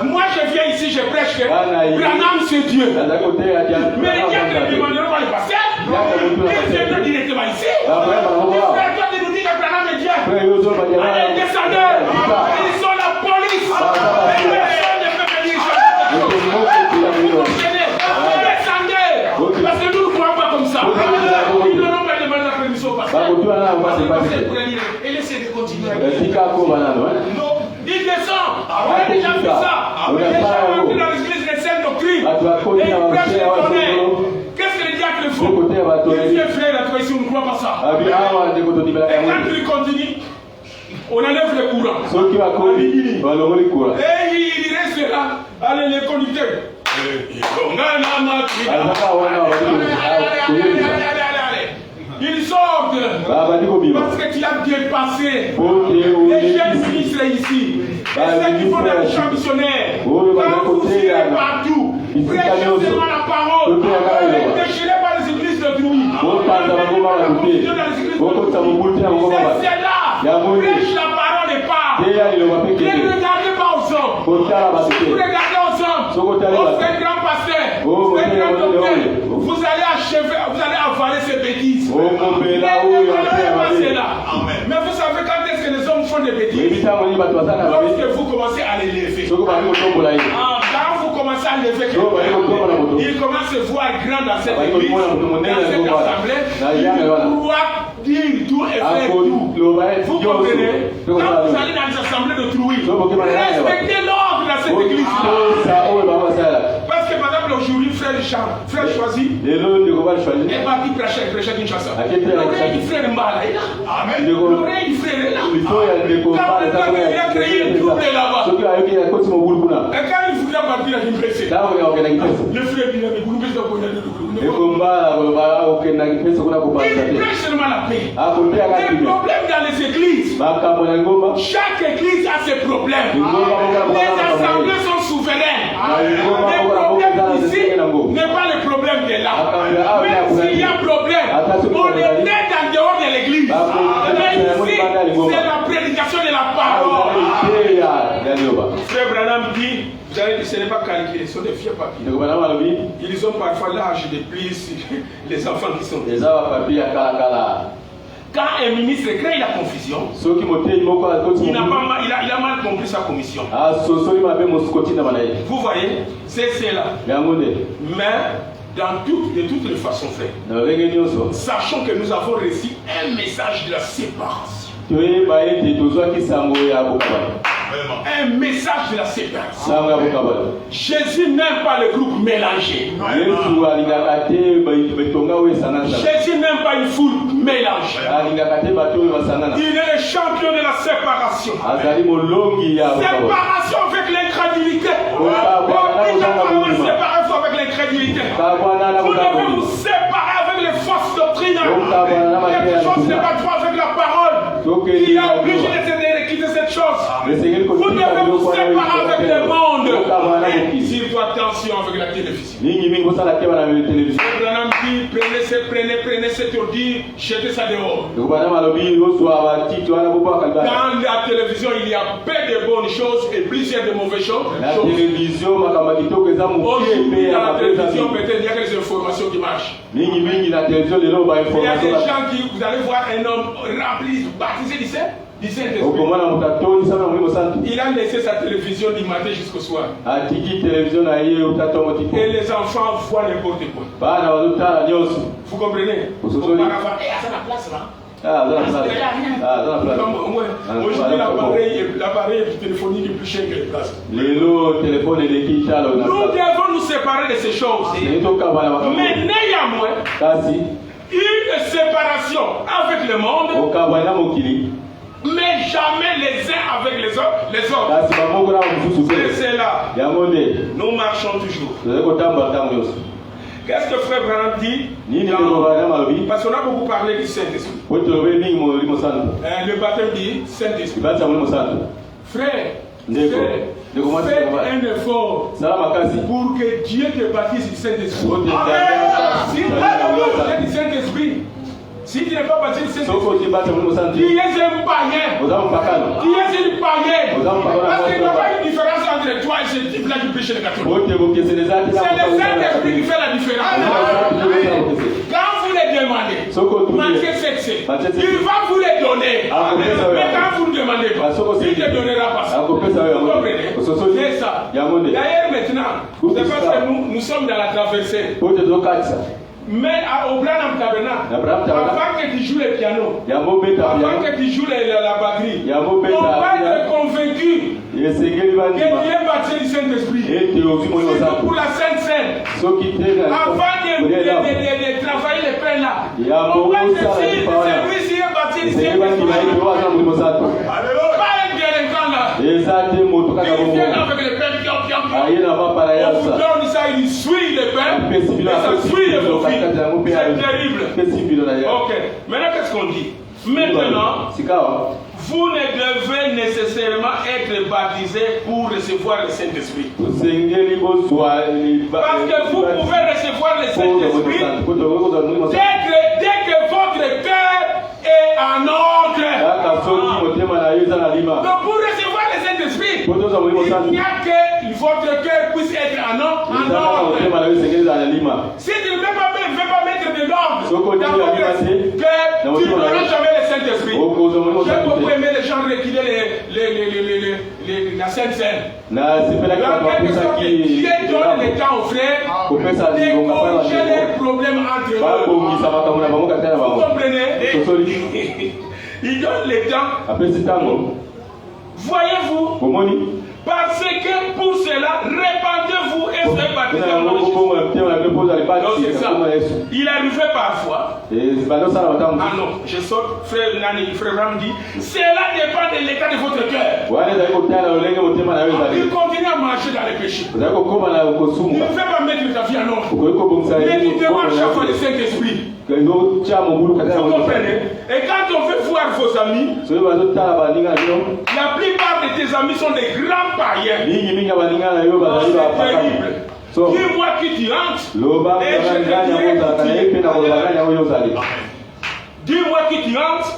Moi, je viens ici, je prêche que Branham, c'est Dieu. Mais les diacres ne demanderont pas les pasteurs. Ils viendront directement ici. Ils sont là de nous dire que Branham est Dieu. Allez, descendez. Ils sont la police. Et personne ne peut venir ici. Vous comprenez? Descendez. Parce que nous ne croyons pas comme ça. Ils n'auront pas demandé la permission au pasteur. Et laissez de continuer. Non, il descend. On a déjà vu ça. On a déjà vu dans l'église les saintes doctrines. Et ils prêchent les tonnerres. Qu'est-ce que les diacres font? Les vieux frères, là, ici, on ne croit pas ça. Et quand ils continuent, on enlève le courant. Et il reste là. Allez, les conducteurs. Ils sortent parce que tu as dépassé les jeunes ministres ici. Et ceux qui font des missions missionnaires, quand vous irez partout, prêchez seulement la parole. Ne déchirez pas les églises de Dieu. C'est là. Prêche la parole et parle. Ne regardez pas aux hommes. Si vous regardez aux hommes, vous faites grand pasteur, vous faites grand docteur, vous allez achever, vous allez avaler ces bêtises. Mais vous savez quand est-ce que les hommes font des bêtises? Lorsque vous commencez à les lever. Quand vous commencez à lever quelqu'un, il commence à se voir grand dans cette église, dans cette assemblée. Il doit dire tout et faire tout. Vous comprenez? Quand vous allez dans les assemblées de Trouille, respectez l'ordre dans cette église. Parce que par exemple aujourd'hui, frère Choisi est parti prêcher Kinshasa. L'oreille du frère Mbala est là. L'oreille du frère est là. Quand il a créé une trouble là-bas. Et quand il voulait partir à l'université, le frère dit il prêche seulement la paix. Les problèmes dans les églises, chaque église a ses problèmes. Les assemblées sont souveraines. Les problèmes ici n'est pas le problème de là. Même s'il y a problème, on est net en dehors de l'église. Mais ici, c'est la prédication de la parole. Frère Branham dit, vous avez dit, ce n'est pas calculé, ce sont des vieux papiers. Ils ont parfois l'âge de plus les enfants qui sont. Quand un ministre crée la confusion, il a mal compris sa commission. Vous voyez, c'est cela. Mais de toutes les façons, frère, sachons que nous avons reçu un message de la séparation. Un message de la séparation. Jésus n'aime pas le groupe mélangé. Jésus n'aime pas une foule mélangée. Il est le champion de la séparation. Séparation avec l'incrédulité. Séparation avec l'incrédulité. Vous devez vous séparer avec les fausses doctrines. Quelque chose n'est pas droit avec la parole. Il a obligé de se quitter cette chose. Vous devez vous séparer avec le monde. Tire-toi attention avec la télévision. Branham dit, prenez cet ordi, jetez ça dehors. Dans la télévision, il y a peu de bonnes choses et plusieurs de mauvaises choses. Aujourd'hui, dans la télévision, peut-être il y a des informations qui marchent. Il y a des gens qui, vous allez voir un homme rempli, baptisé du Saint-Esprit. Il a laissé sa télévision du matin jusqu'au soir. Et les enfants voient n'importe quoi. Vous comprenez? Auparavant, à la place là. Aujourd'hui, l'appareil téléphonique est plus cher que les places. Nous devons nous séparer de ces choses. Mais néanmoins, une séparation avec le monde, mais jamais les uns avec les autres. C'est là. Nous marchons toujours. Qu'est-ce que Frère Branham dit? Parce qu'on a beaucoup parlé du Saint-Esprit. Le baptême dit Saint-Esprit. Frère, faites un effort pour que Dieu te baptise du Saint-Esprit. Si tu es du Saint-Esprit, si tu n'es pas baptisé du Saint-Esprit, tu es un païen. Tu es une païenne. Parce qu'il n'y a pas une différence entre toi et ce type-là qui prêche le catholique. C'est le Saint-Esprit qui fait la différence. Quand vous les demandez, manquez cette, il va vous les donner. Mais quand vous ne demandez pas, il ne te donnera pas ça. Vous comprenez? C'est ça. D'ailleurs, maintenant, c'est parce que nous sommes dans la traversée. Mais au Branham Tabernacle, avant que tu joues le piano, avant que tu joues la batterie, on va être convaincu que tu es baptisé du Saint-Esprit. C'est pour la Sainte Seine. Avant de travailler les peines là, on va te dire que celui-ci est baptisé du Saint-Esprit. Pas un délinquant là. Il vient avec les peines. On vous donne ça, il suit les peines, et ça suit les profits. C'est terrible. Ok, maintenant qu'est-ce qu'on dit? Maintenant, vous ne devez nécessairement être baptisé pour recevoir le Saint-Esprit. Parce que vous pouvez recevoir le Saint-Esprit dès que votre cœur est en ordre. Donc pour recevoir le Saint-Esprit, il n'y a que votre cœur puisse être en ordre. Si tu ne veux pas mettre de l'ordre dans votre cœur, tu n'auras jamais le Saint-Esprit. J'ai beaucoup aimé les gens reculer la Sainte Seine. Dieu donne le temps aux frères de corriger les problèmes entre eux. Vous comprenez? Il donne le temps. Voyez-vous? Parce que pour cela, répandez-vous et soyez baptisés dans le Jésus. C'est ça. Il arrivait parfois. Ah non, je saute, frère Nani, frère Ram dit, cela dépend de l'état de votre cœur. Il continue à marcher dans les péchés. Il ne fait pas mettre ta vie en ordre. Mais tu demandes chaque fois le Saint-Esprit. Vous comprenez? Et quand on veut voir vos amis, la plupart de tes amis sont des grands païens. C'est terrible. Dis-moi qui tu entres. Et je te dirai. Dis-moi qui tu entres. Et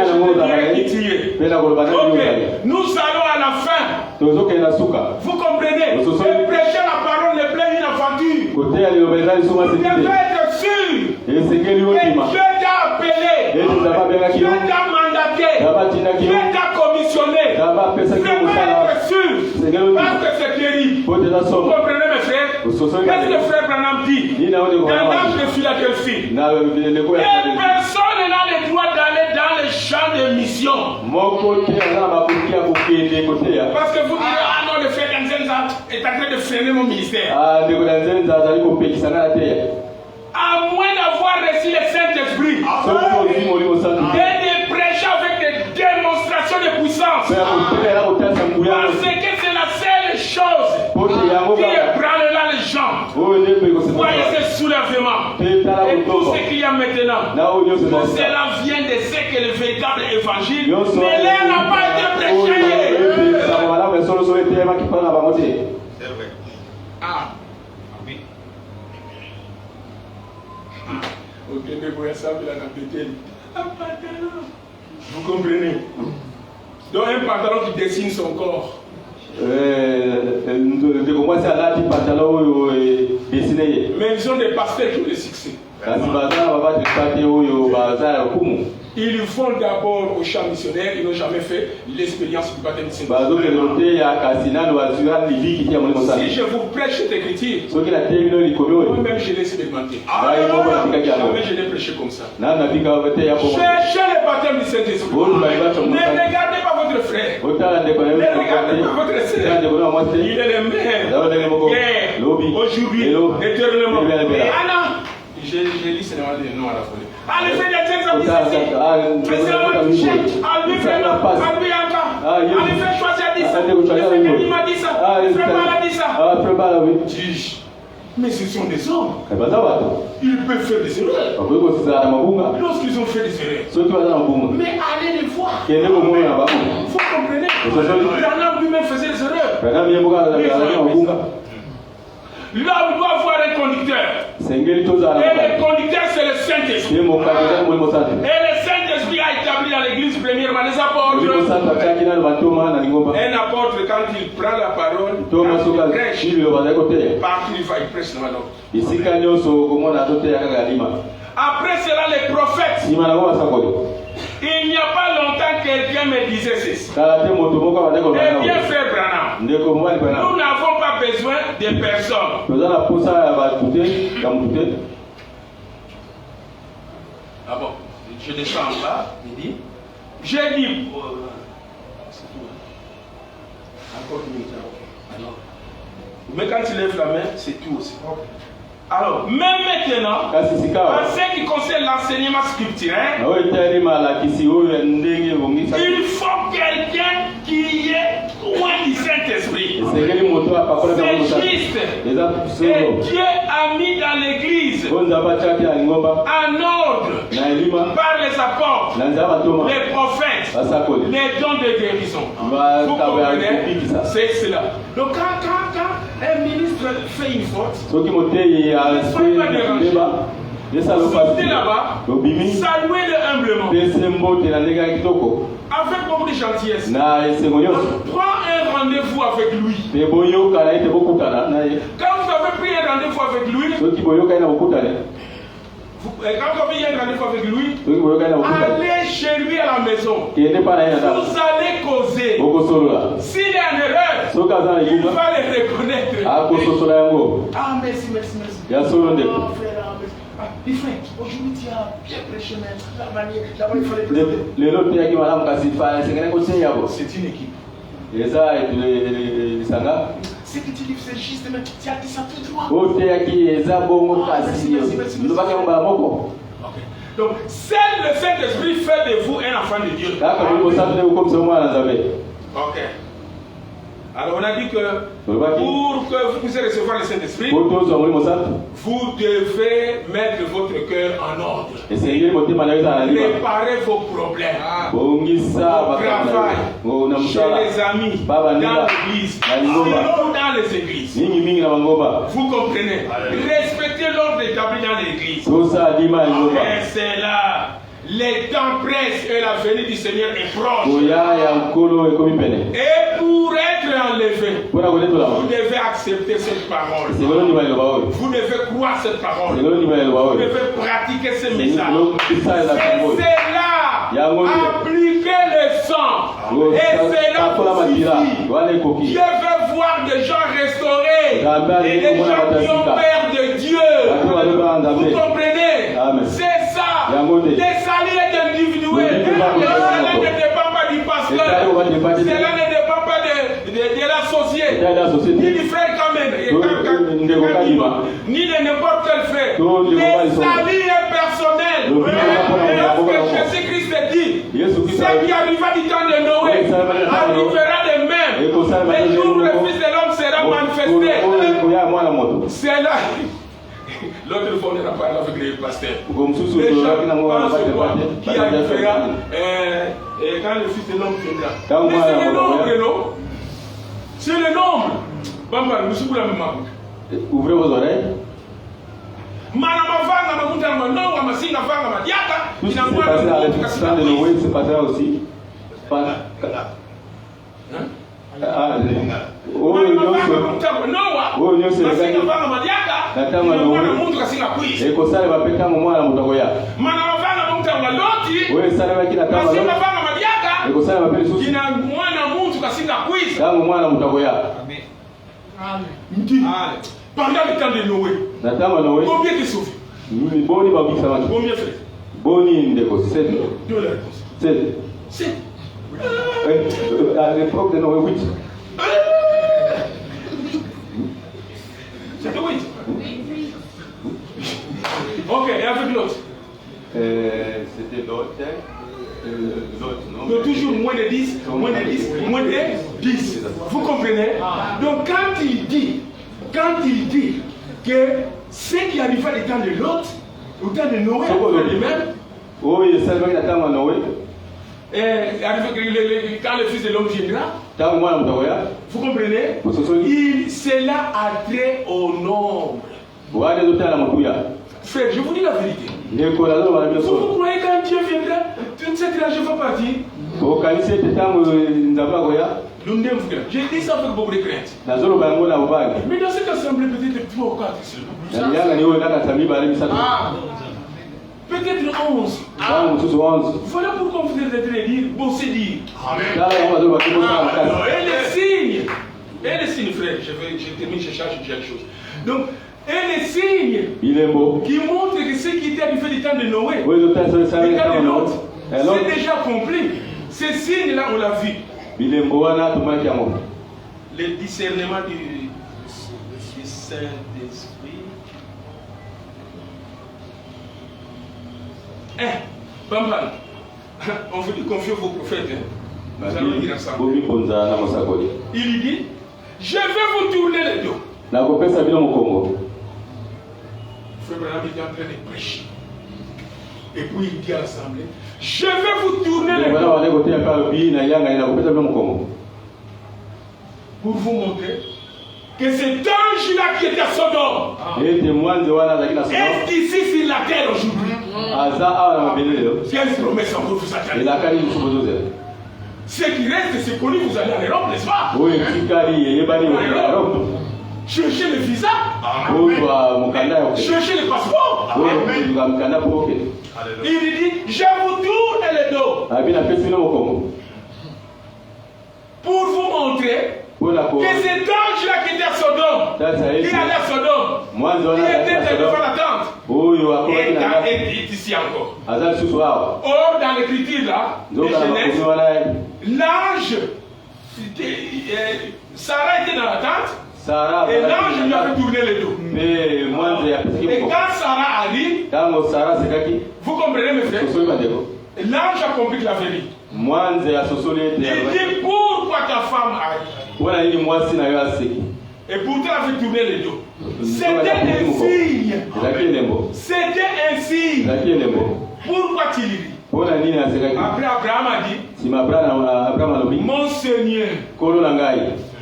je te dirai qui tu es. Ok, nous allons à la fin. Vous comprenez? Et prêcher la parole n'est plus une aventure. Vous devez être sûr que Dieu t'a appelé, Dieu t'a mandaté, Dieu t'a commissionné. Vraiment être sûr, parce que c'est terrible. Vous comprenez mes frères? Qu'est-ce que le frère Branham dit dans l'âge de Philadelphie? Et personne n'a le droit d'aller dans les champs de mission. Parce que vous direz, ah non, le frère Danzenza est en train de freiner mon ministère. À moins d'avoir reçu le Saint-Esprit et de prêcher avec des démonstrations de puissance. Parce que c'est la seule chose qui ébranlera les gens. Voyez ce soulèvement et tout ce qu'il y a maintenant. Tout cela vient de ce que le véritable évangile. Mais là n'a pas été prêché. Ah, oui. Vous comprenez? Donc un pantalon qui dessine son corps. Mais ils ont des pasteurs qui ont le succès. Ils vont d'abord au champ missionnaire, ils n'ont jamais fait l'expérience du baptême du Saint-Esprit. Si je vous prêche cette écriture, moi-même je l'ai expérimenté. Jamais je l'ai prêché comme ça. Cherchez le baptême du Saint-Esprit. Ne regardez pas votre frère. Ne regardez pas votre sœur. Il est le même. Hier, aujourd'hui, éternellement. J'ai lu seulement des noms à la folie. Allez, faites des exercices ici. Allez, faites choisir à 10. Il m'a dit ça. Frère a dit ça. Mais ce sont des hommes. Ils peuvent faire des erreurs. Lorsqu'ils ont fait des erreurs. Mais allez les voir. Vous comprenez? Branham lui-même faisait des erreurs. Là, on doit avoir un conducteur. Et le conducteur, c'est le Saint-Esprit. Et le Saint-Esprit a établi dans l'église premièrement les apôtres. Un apôtre, quand il prend la parole, quand il prêche, partout il va, il prêche dans l'autre. Après cela, les prophètes. Il n'y a pas longtemps que quelqu'un me disait ceci. Eh bien, frère Branham, nous n'avons pas besoin de personnes. Ah bon, je descends là, il dit. J'ai dit. Encore une minute. Mais quand il lève la main, c'est tout aussi. Alors, même maintenant, en ce qui concerne l'enseignement scripturel, il faut quelqu'un qui est loin du Saint-Esprit. C'est juste. Et Dieu a mis dans l'église en ordre par les apôtres, les prophètes, les dons de guérison. Vous comprenez? C'est cela. Donc quand un ministre fait une faute, soyez pas dérangé. Sortez là-bas, saluez-le humblement. Avec beaucoup de gentillesse. Prends un rendez-vous avec lui. Quand vous avez pris un rendez-vous avec lui, allez chez lui à la maison. Vous allez causer. S'il est en erreur, il va le reconnaître. Ah, merci. Aujourd'hui tu as bien prêché, mais la manière, là-bas il fallait c'est une équipe. Ce que tu dis, c'est juste, mais tu as dit ça tout droit. Donc, seul le Saint-Esprit fait de vous un enfant de Dieu. Ok. Alors on a dit que pour que vous puissiez recevoir le Saint-Esprit, vous devez mettre votre cœur en ordre. Préparez vos problèmes, vos travail, chez les amis, dans l'église, dans les églises. Vous comprenez? Respectez l'ordre établi dans l'église. Et c'est là. Les temps pressent et la venue du Seigneur est proche. Et pour être enlevé, vous devez accepter cette parole. Vous devez croire cette parole. Vous devez pratiquer ce message. C'est là. Appliquer le sang. Et c'est là pour Dieu veut voir des gens restaurés. Et des gens qui ont peur de Dieu. Vous comprenez? C'est ça. Les salut est individuel. Cela ne dépend pas du pasteur. Cela ne dépend pas de la société. Ni du frère quand même. Ni de n'importe quel frère. Le salut est personnel. Et lorsque Jésus-Christ dit, ce qui arriva du temps de Noé arrivera de même. Le jour où le Fils de l'homme sera manifesté. C'est là. L'autre fois, on a parlé avec les pasteurs. Les gens pensent quoi qui arrivera quand le Fils de l'homme viendra. Mais c'est le nom. C'est le nombre. Bamba, nous sommes la même chose. Ouvrez vos oreilles. Tout ce qui s'est passé à l'instant de Noé se passera aussi. pendant le temps de Noé, combien de sauvés? Combien frère? Deux la réponse. 7. À l'époque de Noé, 8. C'était 8. Ok, et avec l'autre? C'était l'autre. Donc toujours moins de 10, moins de 10, moins de 10. Vous comprenez? Donc quand il dit que ce qui arriva du temps de l'autre, au temps de Noé, lui-même, quand le Fils de l'homme viendra, vous comprenez? Cela a trait au nombre. Frère, je vous dis la vérité. Vous croyez quand Dieu viendra, toute cette région va partir? J'ai dit ça avec beaucoup de crainte. Mais dans cette assemblée, peut-être 3 ou 4 seulement. Peut-être 11. Voilà pourquoi vous êtes en train de dire, bon, c'est dire. Et les signes, frère, je termine, je cherche quelque chose. Donc, et les signes qui montrent que ce qui était arrivé du temps de Noé, du temps de l'autre, c'est déjà accompli. Ces signes-là, on l'a vu. Le discernement du Saint-Esprit. Bambam, on veut confier vos prophètes. Nous allons lire ensemble. Il dit, je vais vous tourner le dos. Frère Branham était en train de prêcher. Et puis il dit à l'assemblée, je vais vous tourner le dos. Pour vous montrer que cet ange-là qui était à Sodome est ici sur la terre aujourd'hui. Quelle promesse encore vous attendez? Ce qui reste, c'est connu, vous allez à l'Europe, n'est-ce pas? Cherchez le visa. Cherchez le passeport. Il dit, je vous tourne le dos. Pour vous montrer que cet ange-là qui était à Sodome, qui allait à Sodome, qui était devant la tente, est ici encore. Or, dans l'écriture là, de Genèse, l'ange, Sarah était dans la tente, et l'ange lui a fait tourner le dos. Et quand Sarah arrive, vous comprenez mes frères, l'ange a compris la vérité. Il dit, pourquoi ta femme arrive? Et pourtant, elle a fait tourner le dos. C'était un signe. C'était un signe. Pourquoi tu lis? Après, Abraham a dit, mon Seigneur,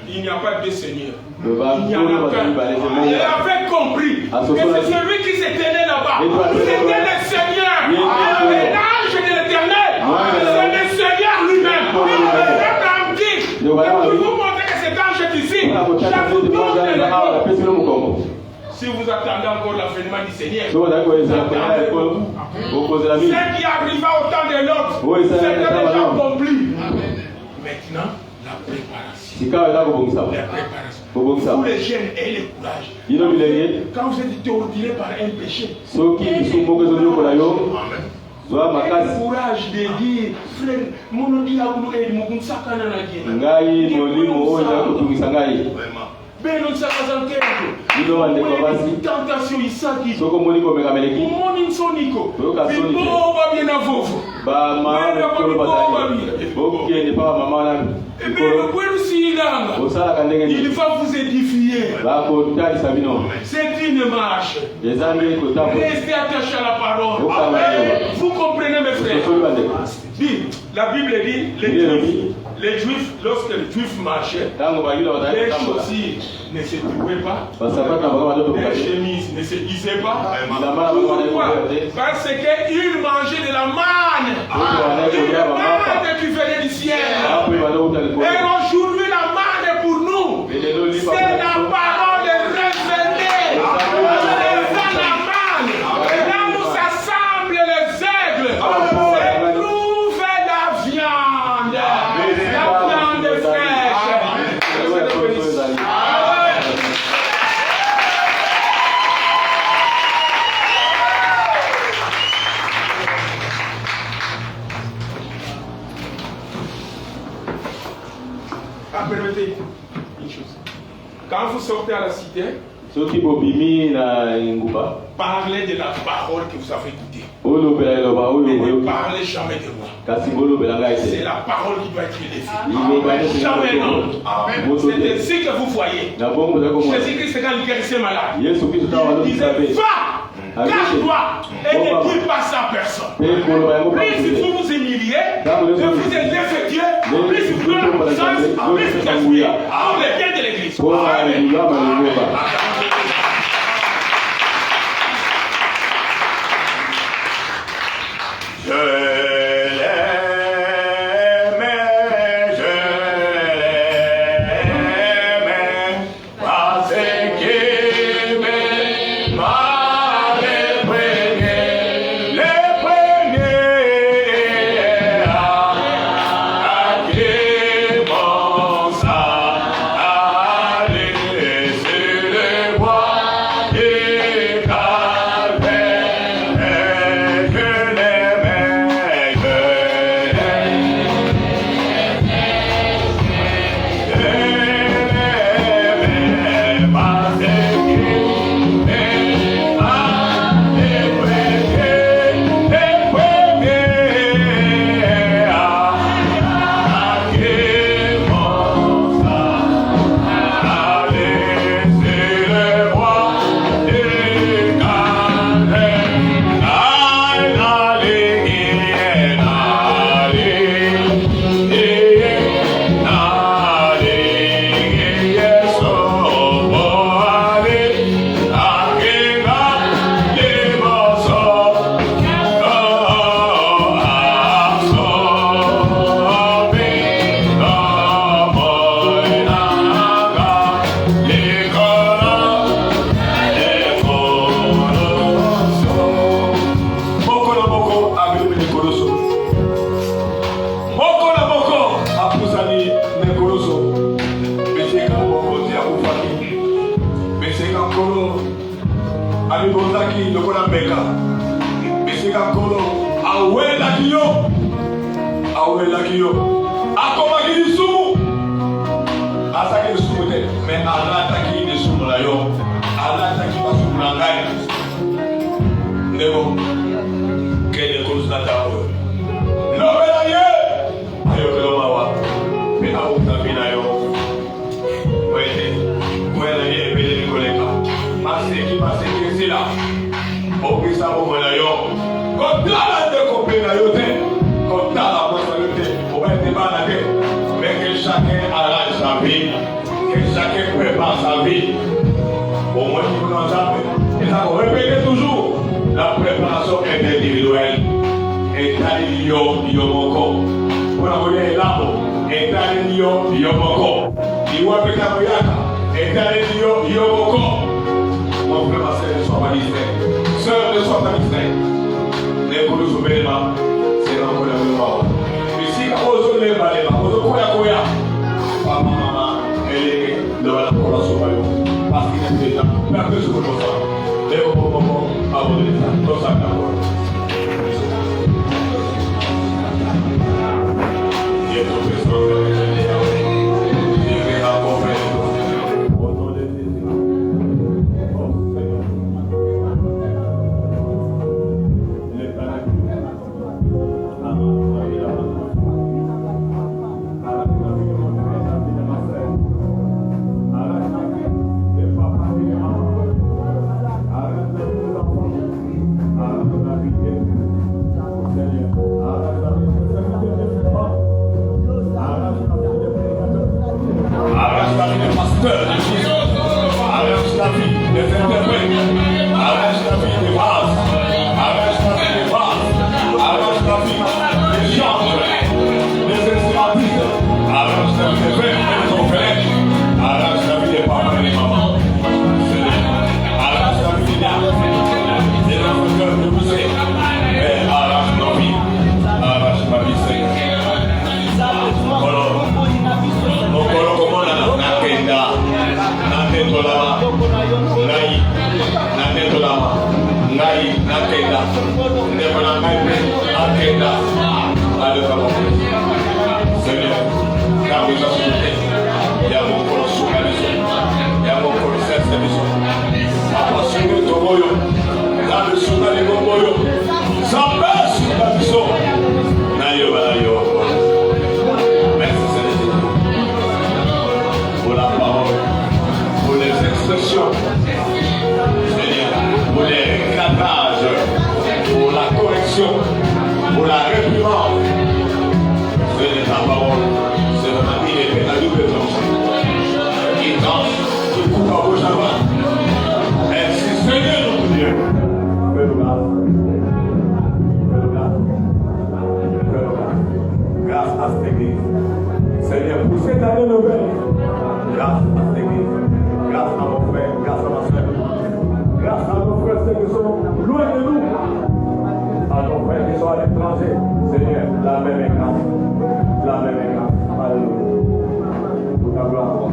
il n'y a pas de Seigneur. Il n'y en a qu'un. Il avait compris que c'est celui qui se tenait là-bas. C'était le Seigneur. L'ange de l'Éternel. C'est le Seigneur lui-même. Abraham dit, pour vous montrer que cet ange est ici, je vous donne le nom. Si vous attendez encore l'avènement du Seigneur, ce qui arriva au temps de l'autre, c'était déjà accompli. Maintenant, la préparation. Vous les jeunes, ayez le courage. Quand vous êtes torturé par un péché, ayez le courage de dire, frère, mon Dieu, tentation isaki moni nsoniko biboba bien avovo il va vous édifier. C'est une marche. Restez attachés à la parole. Vous comprenez mes frères? La Bible dit Les Juifs, lorsque les Juifs marchaient, les chaussures ne se trouvaient pas, les chemises ne se lisaient pas. Pourquoi? Parce qu'ils mangeaient de la manne. Une manne qui venait du ciel. Et aujourd'hui, la manne est pour nous. C'est la parole de révéler. C'est la manne. Là où s'assemblent les aigles, se trouve la viande. La viande fraîche. Permettez une chose. Quand vous sortez à la cité, parlez de la parole que vous avez écoutée. Ne parlez jamais de moi. C'est la parole qui doit être élevée. Jamais non. C'est ainsi que vous voyez. Jésus-Christ, quand il guérissait malade, il disait va, cache-toi et ne dis pas ça à personne. Plus il faut vous humilier, plus vous êtes défectueux, plus vous donnez la puissance, plus vous êtes fouillé pour les biens de l'église. Amen. Thank you. cette année nouvelle. Grâce à l'église, grâce à mon frère, grâce à ma soeur, Grâce à nos frères qui sont loin de nous. à nos frères qui sont à l'étranger, Seigneur, la même est grâce. La même est grâce. Alléluia. Pour ta gloire.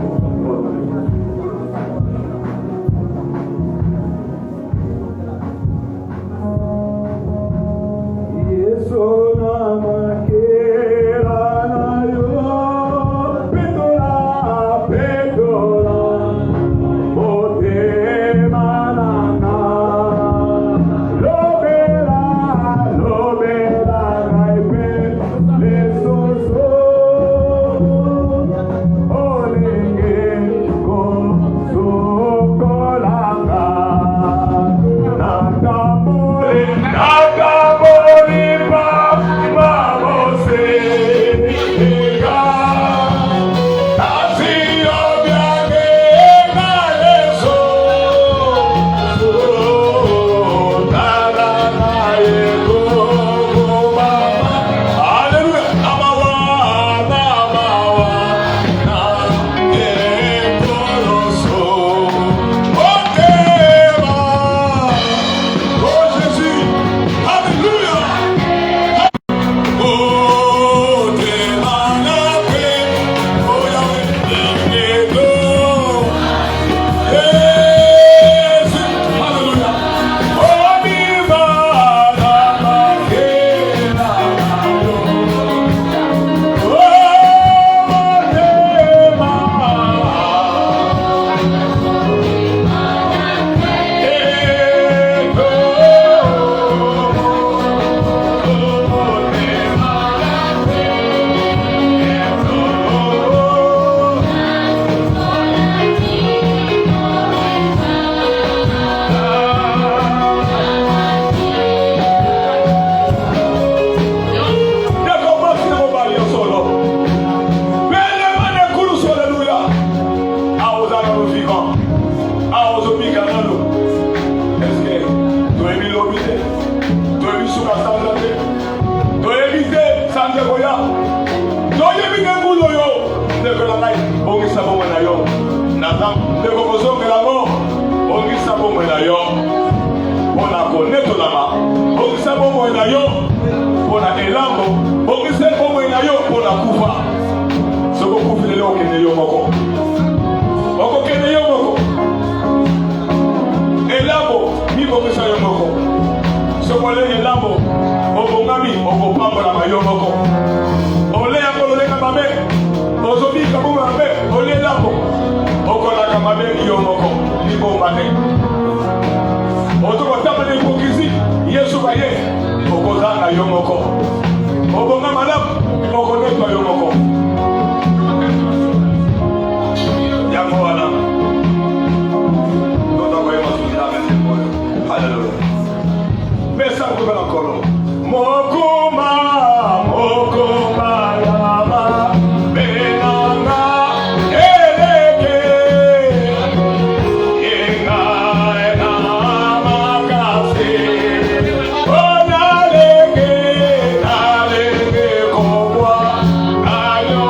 Ayo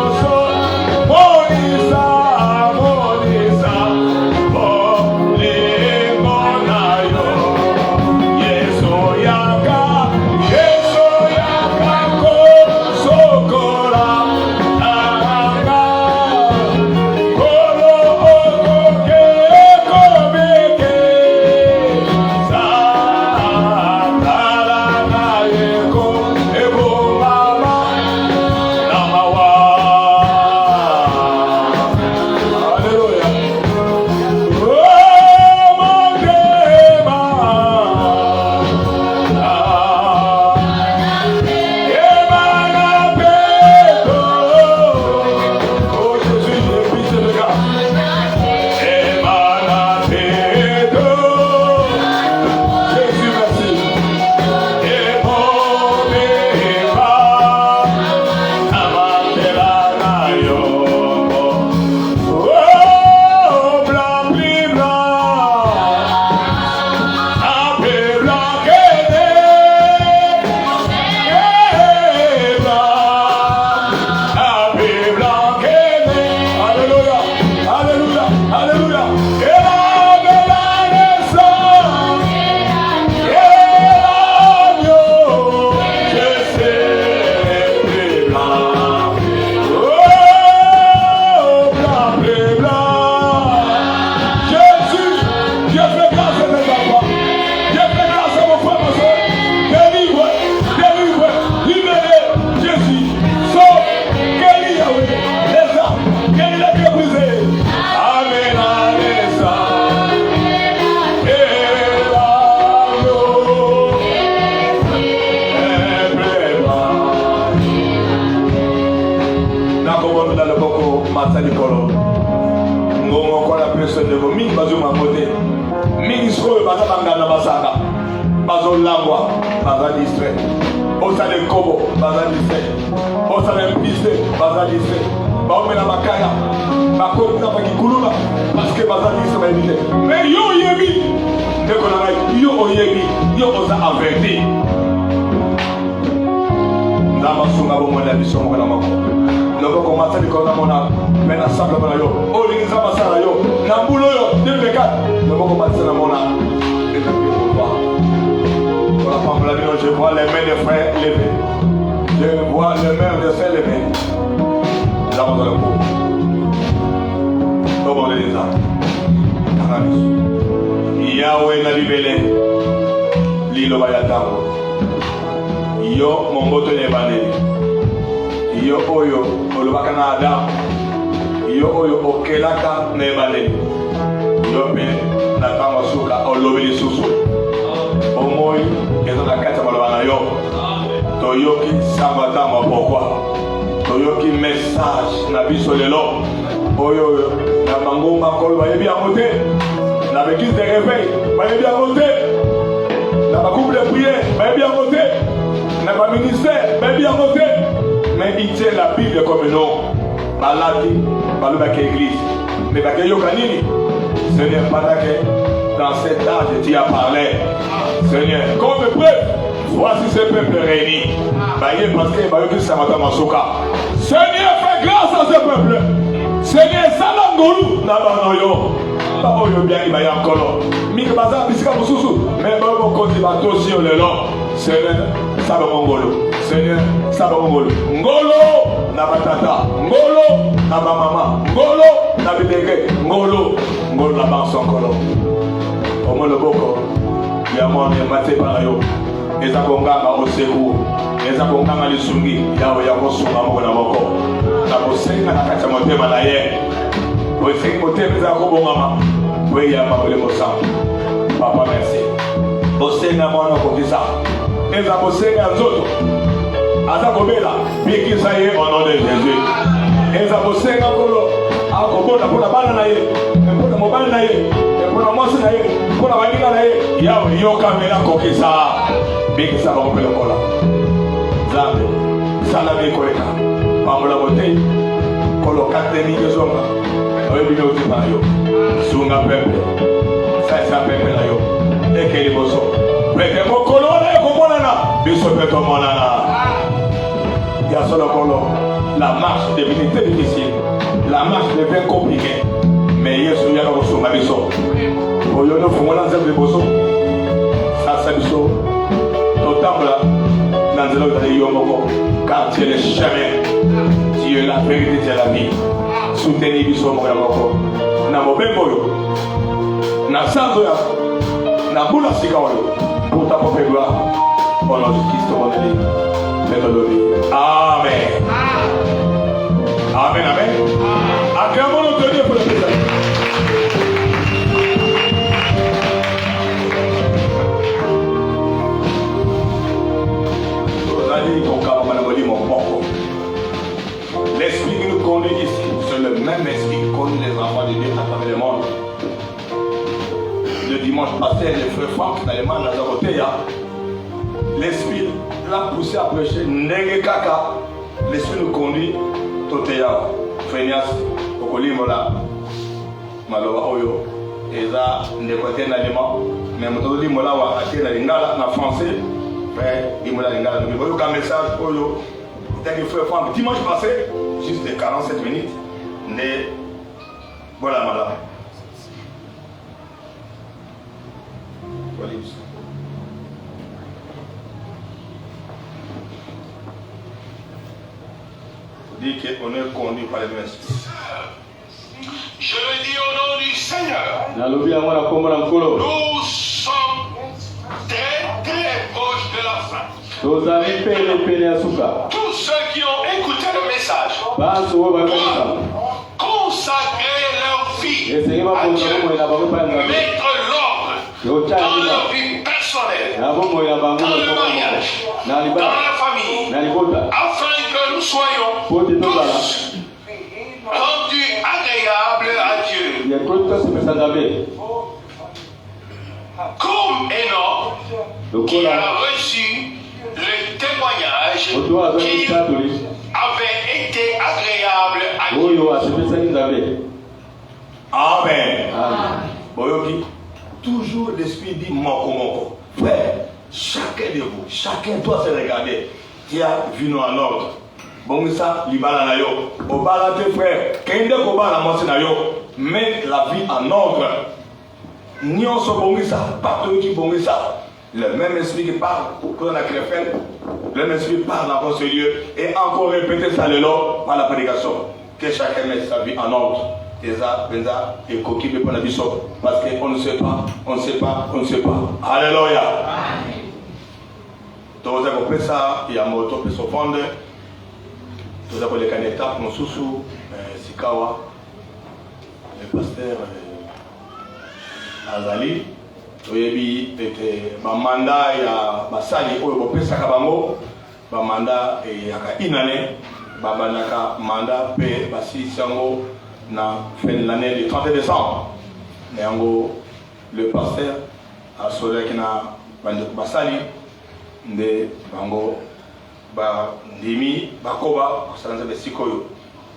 Matali Kolo. Ngongo kwa la personne de vous. Mingi bazo mamote. Mingi sikoyo baza bangana basaka. Bazo langwa. Baza distrait. Osa de kobo. Baza distrait. Osa de piste. Baza distrait. Baomena makaya. Bakoko na bakikuluna. Parce que baza distrait ba éviter. Mais yo yebi. Ndeko na ngai. Yo oyebi. Yo osa averti. Ndama sunga bo mwana biso mo na mako. Loko ko matali ko na mona. Mena sabla bana yo. O lingiza masala yo. Na mbulo yo. Debeka. Loko ko matali na mona. Je vois les mains des frères levées. Je vois les mains des frères levées. Nous avons dans le pot. Comment on les a? Yahweh na libélé. Lilo bayatango. Yo mongoto ne bane. Yo oyo olobaka na Adam. Yo oyo okelaka ne bane. Yo be na kama suka olobeli susu. Omoi ezo na kata malobana yo. Toyoki sabata mapokwa. Toyoki message na biso lelo. Oyo na bango makolo bayebi amote. Na l'église de réveil bayebi amote. Na ba couple de prière bayebi amote. Na ba ministère bayebi amote. Mais il tient la Bible comme nom. Baladi balobaka église. Mais bakayo kanini. Seigneur padake dans cet âge tu as parlé. Seigneur, comme preuve, voici ce peuple réuni. Seigneur, fais grâce à ce peuple. Seigneur, Salangolu, Nabanoyo. Oyo bien il va y encore. Mike baza bisika mususu. Mais bon côté bateau si on le long. Seigneur, ça va mongolo. Seigneur, ça va mongolo. Ngolo, nabatata. Ngolo, nabamama. Ngolo, nabidege. Ngolo, ngolo nabanso ngolo. Omo le boko. Ya mwana mate para yo. Eza konganga oseku. Eza konganga lisungi. Yawe yako sunga mwana wako. Na kosenga na kacha motema na ye. Osenga motema za ko bongama. We ya mabele mosa. Papa merci. Osenga mwana ko kisa. Eza kosenga nzoto. Aza kobela bikisa ye au nom de Jésus. Eza kosenga kolo. Akobona pona bana na ye. Pona mobile na ye. Pona mosi na ye. Pona baninga na ye. Yawe yo kamera kokisa. Bikisa ba kopela kola. Zambe. Salami koleka. Pamola bote. Kolo kate ni zonga. Oyo bino utipa yo. Sunga pepe. Sa pepe na yo. Ekeli boso. Pete mokolo na ko monana. Biso peto monana. Ya solo kolo. La marche devient très difficile. La marche devient compliquée. Mais Yesu ya ko sunga biso. Oyo no fungola nzembe boso. Sa biso. Totambla. Nanzelo de Yomoko. Car tu es le chemin. Tu es la vérité, tu es la vie. Soutenez biso moko. Na mobembo yo. Na sanzo ya. Na bula sika yo. Pour ta propre gloire. Au nom de Christ, mon ami. Amen. Amen, amen. Acclamons notre Dieu pour le présent. L'esprit qui nous conduit ici, c'est le même esprit qui conduit les enfants de Dieu à travers le monde. Le dimanche passé, le frère Franck, dans les mains de Nazarotéa, l'esprit l'a poussé à prêcher Nege Kaka. L'esprit nous conduit Totéa, Fénias, Okolimola, Maloa Oyo, Eza, Ndekote Nalima, mais Moto Limola wa Ake Nalingala, en français, mais Limola Lingala. Nous voyons qu'un message Oyo. Dimanche passé, juste les 47 minutes, né. Voilà, madame. Voilà. Dit qu'on est conduit par les mêmes esprits. Je le dis au nom du Seigneur. Nous sommes très proches de la fin. Tous ceux qui ont écouté le message doivent consacrer leur vie à Dieu, mettre l'ordre dans leur vie personnelle, dans le mariage, dans la famille, afin que nous soyons tous rendus Comme Enoch, qui a reçu le témoignage qui avait été agréable à Dieu. Amen. Boyoki, toujours l'esprit dit moko. Frère, chacun de vous, chacun doit se regarder. Qui a vu nous en ordre. Bon, ça, l'ibala na yo. Obala tes frères, kende kobala mosi na yo. Mets la vie en ordre. Nyon so bongisa, partout qui bongisa. Le même esprit qui parle pour qu'on a créé, le même esprit parle dans ce lieu et encore répéter ça le long par la prédication. Que chacun mette sa vie en ordre. Et ça, Benza et Koki peut prendre la vie parce qu'on ne sait pas, on ne sait pas, on ne sait pas. Alléluia. Donc vous avez compris ça, il y a un mot qui se fondre. Vous avez les candidates, mon sousou, Sikawa, le pasteur Azali. Oyebi était ma mandat ya basali oyo bopesa kabango ba mandat ya ka inane ba banaka mandat pe basi sango na fin de l'année du 30 décembre yango le pasteur a solé kina basali nde bango ba ndimi bakoba kusanza besikoyo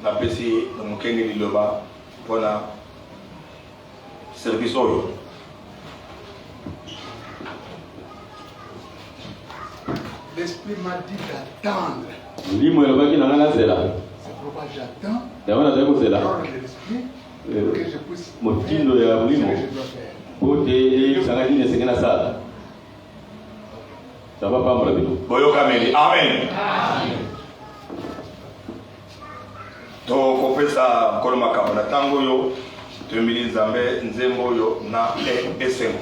na pesi mukenge liloba pona service oyo. L'esprit m'a dit d'attendre. C'est pourquoi j'attends l'ordre de l'esprit que je puisse faire ce que je dois faire. Ça va pas me rappeler. Amen. Donc on fait ça comme ma camarade tango yo, 2000 Zambé nzembo yo na esengo.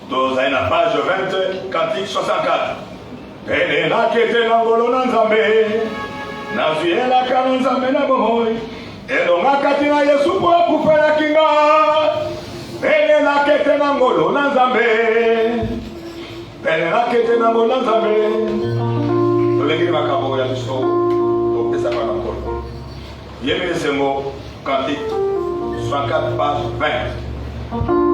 Dans la page 20, cantique 64. Pene na kete na ngolo na nzambe, na zuye la ka na nzambe na bomoi, elo nga kati na Yesu po akufela kinga. Pene na kete na ngolo na nzambe, pene na kete na ngolo na nzambe. Tolengeli makambo ya biso, topesa kwa na nkolo. Yemele sengo, cantique 64 page 20. Thank you.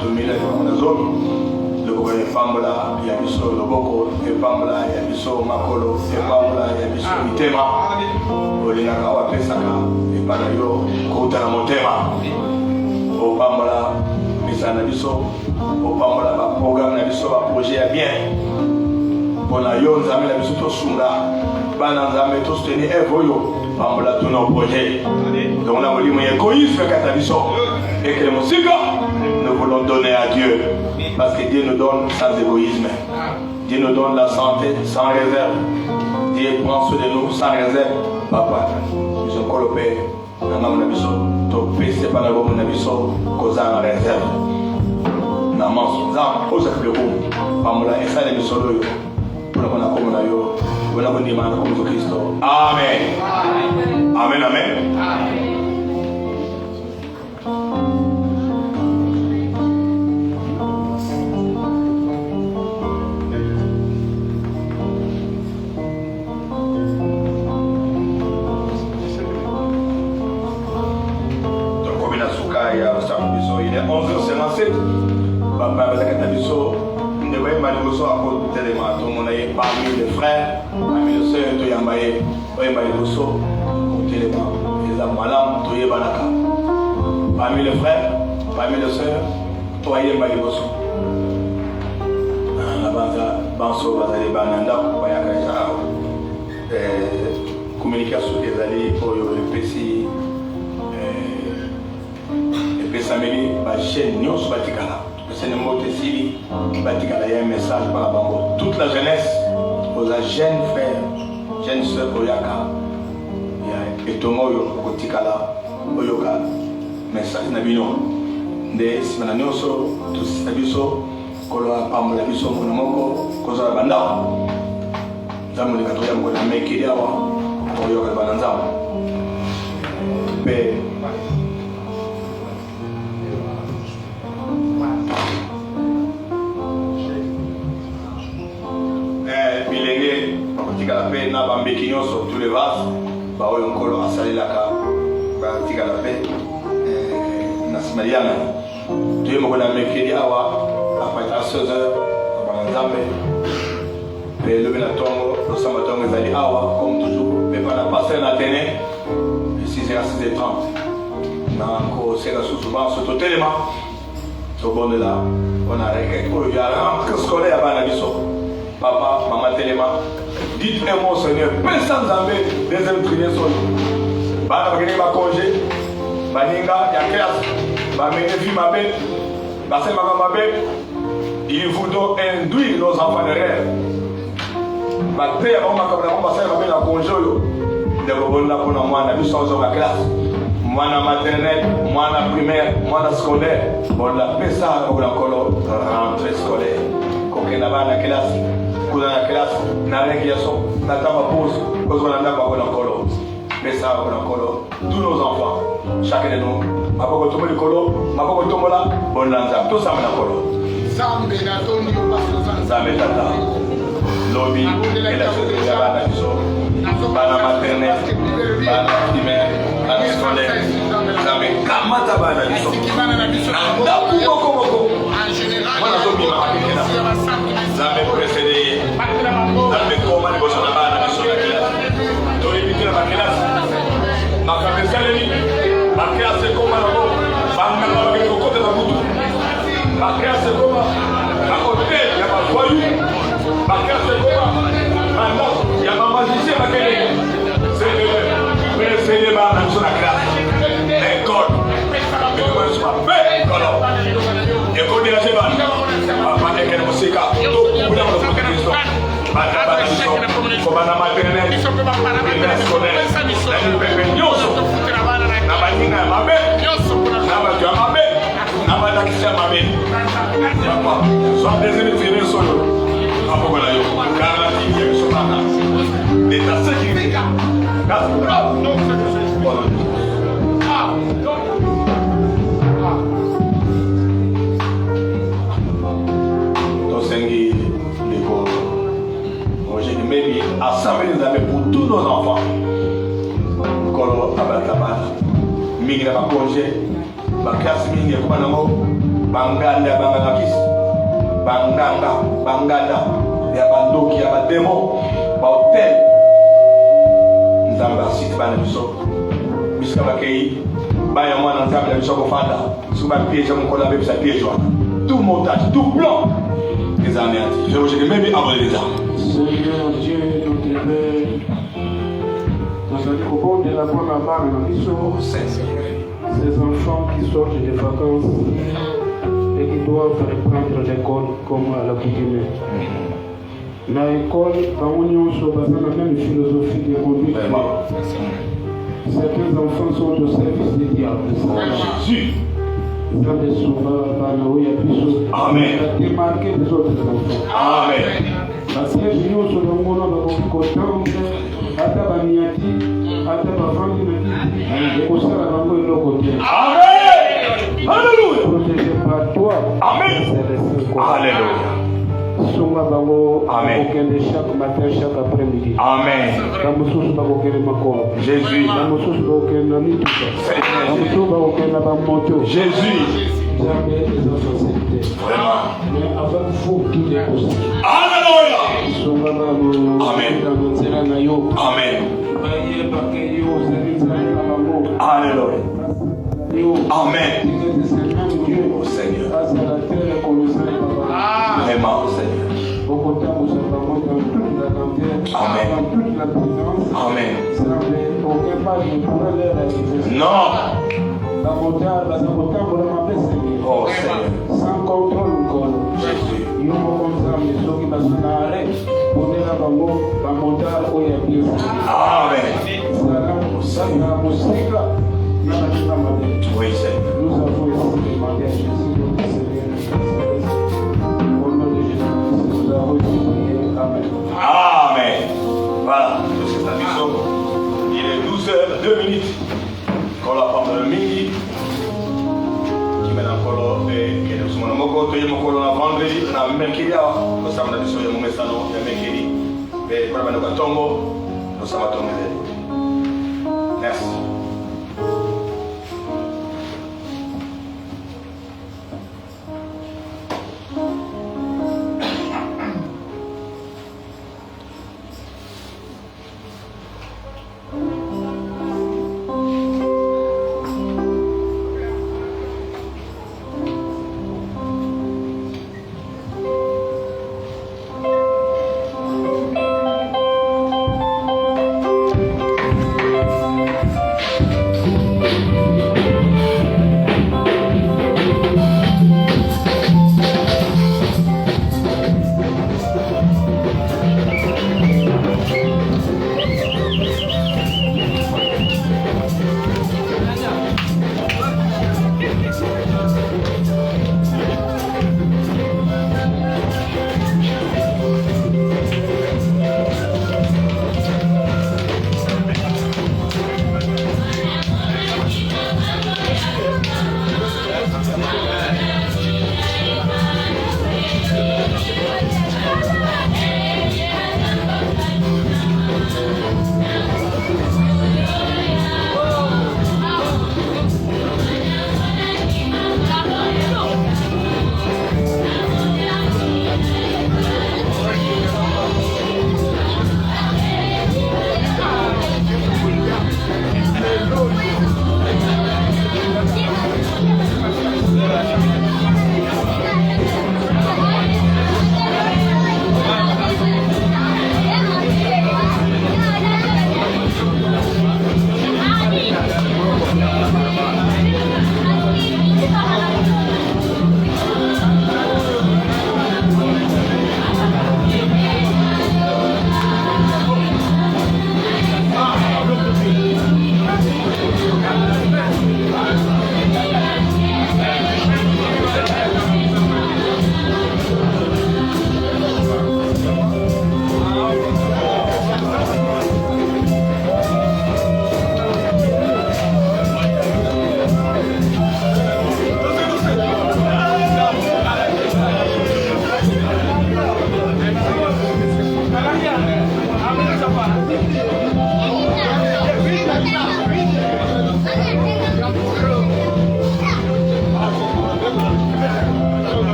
batumila na zone loboko efambola ya biso loboko efambola ya biso makolo efambola ya biso mitema olingaka wapesaka epana yo kouta na motema opambola misala na biso opambola baprogramme na biso baprojet ya bien mpona yo nzambe na biso tosunga bana nzambe tosoutenir eve oyo pambola tuna projet donc na molimo ya égoïsme kata biso et que les mosika nous voulons donner à Dieu parce que Dieu nous donne sans égoïsme. Dieu nous donne la santé sans réserve. Dieu prend soin de nous sans réserve. Papa, nous sommes colopés. Nous sommes péché par la bombe de biso causa en réserve. Nous sommes aux accueillis. Pamola et ça les bisolos. Pour la bonne commune yo. Pour la bonne demande comme Christ. Amen. Amen. Amen. Il est 11h57. Papa Bazakatabiso, ne voyez pas le soir à cause de l'élément. Tout le monde est parmi les frères, parmi les sœurs, tout Yambaye, voyez pas le soir, comme l'élément. Les Amalam, tout Yebanaka. Parmi les frères, parmi les sœurs, tout Yambaye le soir. La banza, Banso, Bazali, Bananda, Bayaka, communication des alliés pour le PC. Samedi, la chaîne Nyos Batikala. C'est un mot de Sili. Batikala, il y a un message par la bango. Toute la jeunesse, aux jeunes frères, jeunes sœurs, Oyaka, et Tomoyo, Kotikala, Oyoka, message Nabino. De Simananoso, tout Sabiso, Koloa Pamola Biso, Monomoko, Kosa Banda. Zamoni Katoya Mona Mekidiawa, Oyoka Bananzam. La paix n'a pas béquignon sur tous les vases. Bah oui, on colle à saler la carte. Bah tika la paix. Nasimaliana. Tu es mon bon ami qui dit awa. Après à 16h, on va en zambe. Mais le benatongo, le samatongo est allé awa comme toujours. Mais pas la passer en Athénée. 6h à 6h30. On a encore c'est la souvent sur tout élément. Au bon de là, on a réglé. Il y a un peu scolaire à Banabiso. Papa, maman téléma. Dites-moi mon Seigneur, personne n'en met des imprimer sur nous. Bana bagani ba congé, baninga ya classe, ba menefi ma bête, ba se ma bête. Il vous doit induire nos enfants de rêve. Ba te ya mama kabla mama sa ma bête na congé yo. De bonne pour na mwana biso zo ma classe. Mwana maternelle, mwana primaire, mwana scolaire. Bon la pesa ko la kolo rentrée scolaire. Ko ke na bana classe. Dans la classe, dans la récréation, dans la pause, quand on a un colo, mais ça, on a colo, tous nos enfants, chacun de nous, ma pas tomber le colo, ma pas tomber là, on l'a tout ça, on a colo. Zambé Tata, lobby, et la société de la bana maternelle, bana primaire, bana scolaire, Zambé Kamata bana biso, Nanda Boko, en général, Zambé précédé. Zambé comment les bossons là-bas dans la classe. Donc éviter la classe. Ma classe c'est comment là-bas. Ma classe c'est comment. À côté il y a ma voyou. Ma classe c'est comment. Maintenant il y a ma magicien à quel c'est le bar dans la classe. École. Mais moi je m'appelle école. École de la Sébane. Papa n'est qu'un musica. Tout le monde Kobana maternelle, primaire scolaire, la pepe nyoso, na baninga ya mabe, na bato ya mabe, na balakisi ya mabe. Papa, sois désolé de solo. Apokola yo, car la vie est sur la table. Mais ta sécurité, maybe assembler les amis pour tous nos enfants. Kolo abatabana. Mingi na congé, ba classe mingi kwa nango, banganda bangakis banganga banganda ya bandoki ya bademo ba hotel nzamba site bana biso bisika bakei baya mwana nzamba biso ko fanda suba piège mon kola be sa piège wa tout montage tout plan des armées je vous dis même avant les armes. Seigneur Dieu notre Père, nous allons au bord de la bonne barre ces enfants qui sortent des vacances et qui doivent reprendre l'école comme à l'accoutumée. Dans l'école, nous avons la même philosophie de conduite. Certains enfants sont au service des diables. Jésus. Amen. Démarquer les autres enfants. Amen. Parce que nous sommes contents, Amen. Alléluia. Protégé par toi. Amen. Alléluia. Amen. Chaque matin, chaque après-midi. Amen. Jésus. Jésus. Vraiment. Mais avec vous, tout est possible. Alléluia. Amen. Amen. Alléluia. Amen. Oh Seigneur. Vraiment, Seigneur. Amen. Amen. Non. Oh Seigneur. Sans contrôle, Jésus. Amen. Oui, Seigneur. Nous avons ici demandé à Jésus de au nom de Jésus, nous avons prié. Amen. Amen. Voilà, c'est la mission. Il est 12h02. Quand la femme de midi, qui mène encore et qui est sur mon moko, tu es mon colon à vendredi, on a même qu'il y a, nous sommes dans la mission de mon message, il y a même qu'il y a, mais pour la mène au tombeau, nous sommes à tomber. Merci.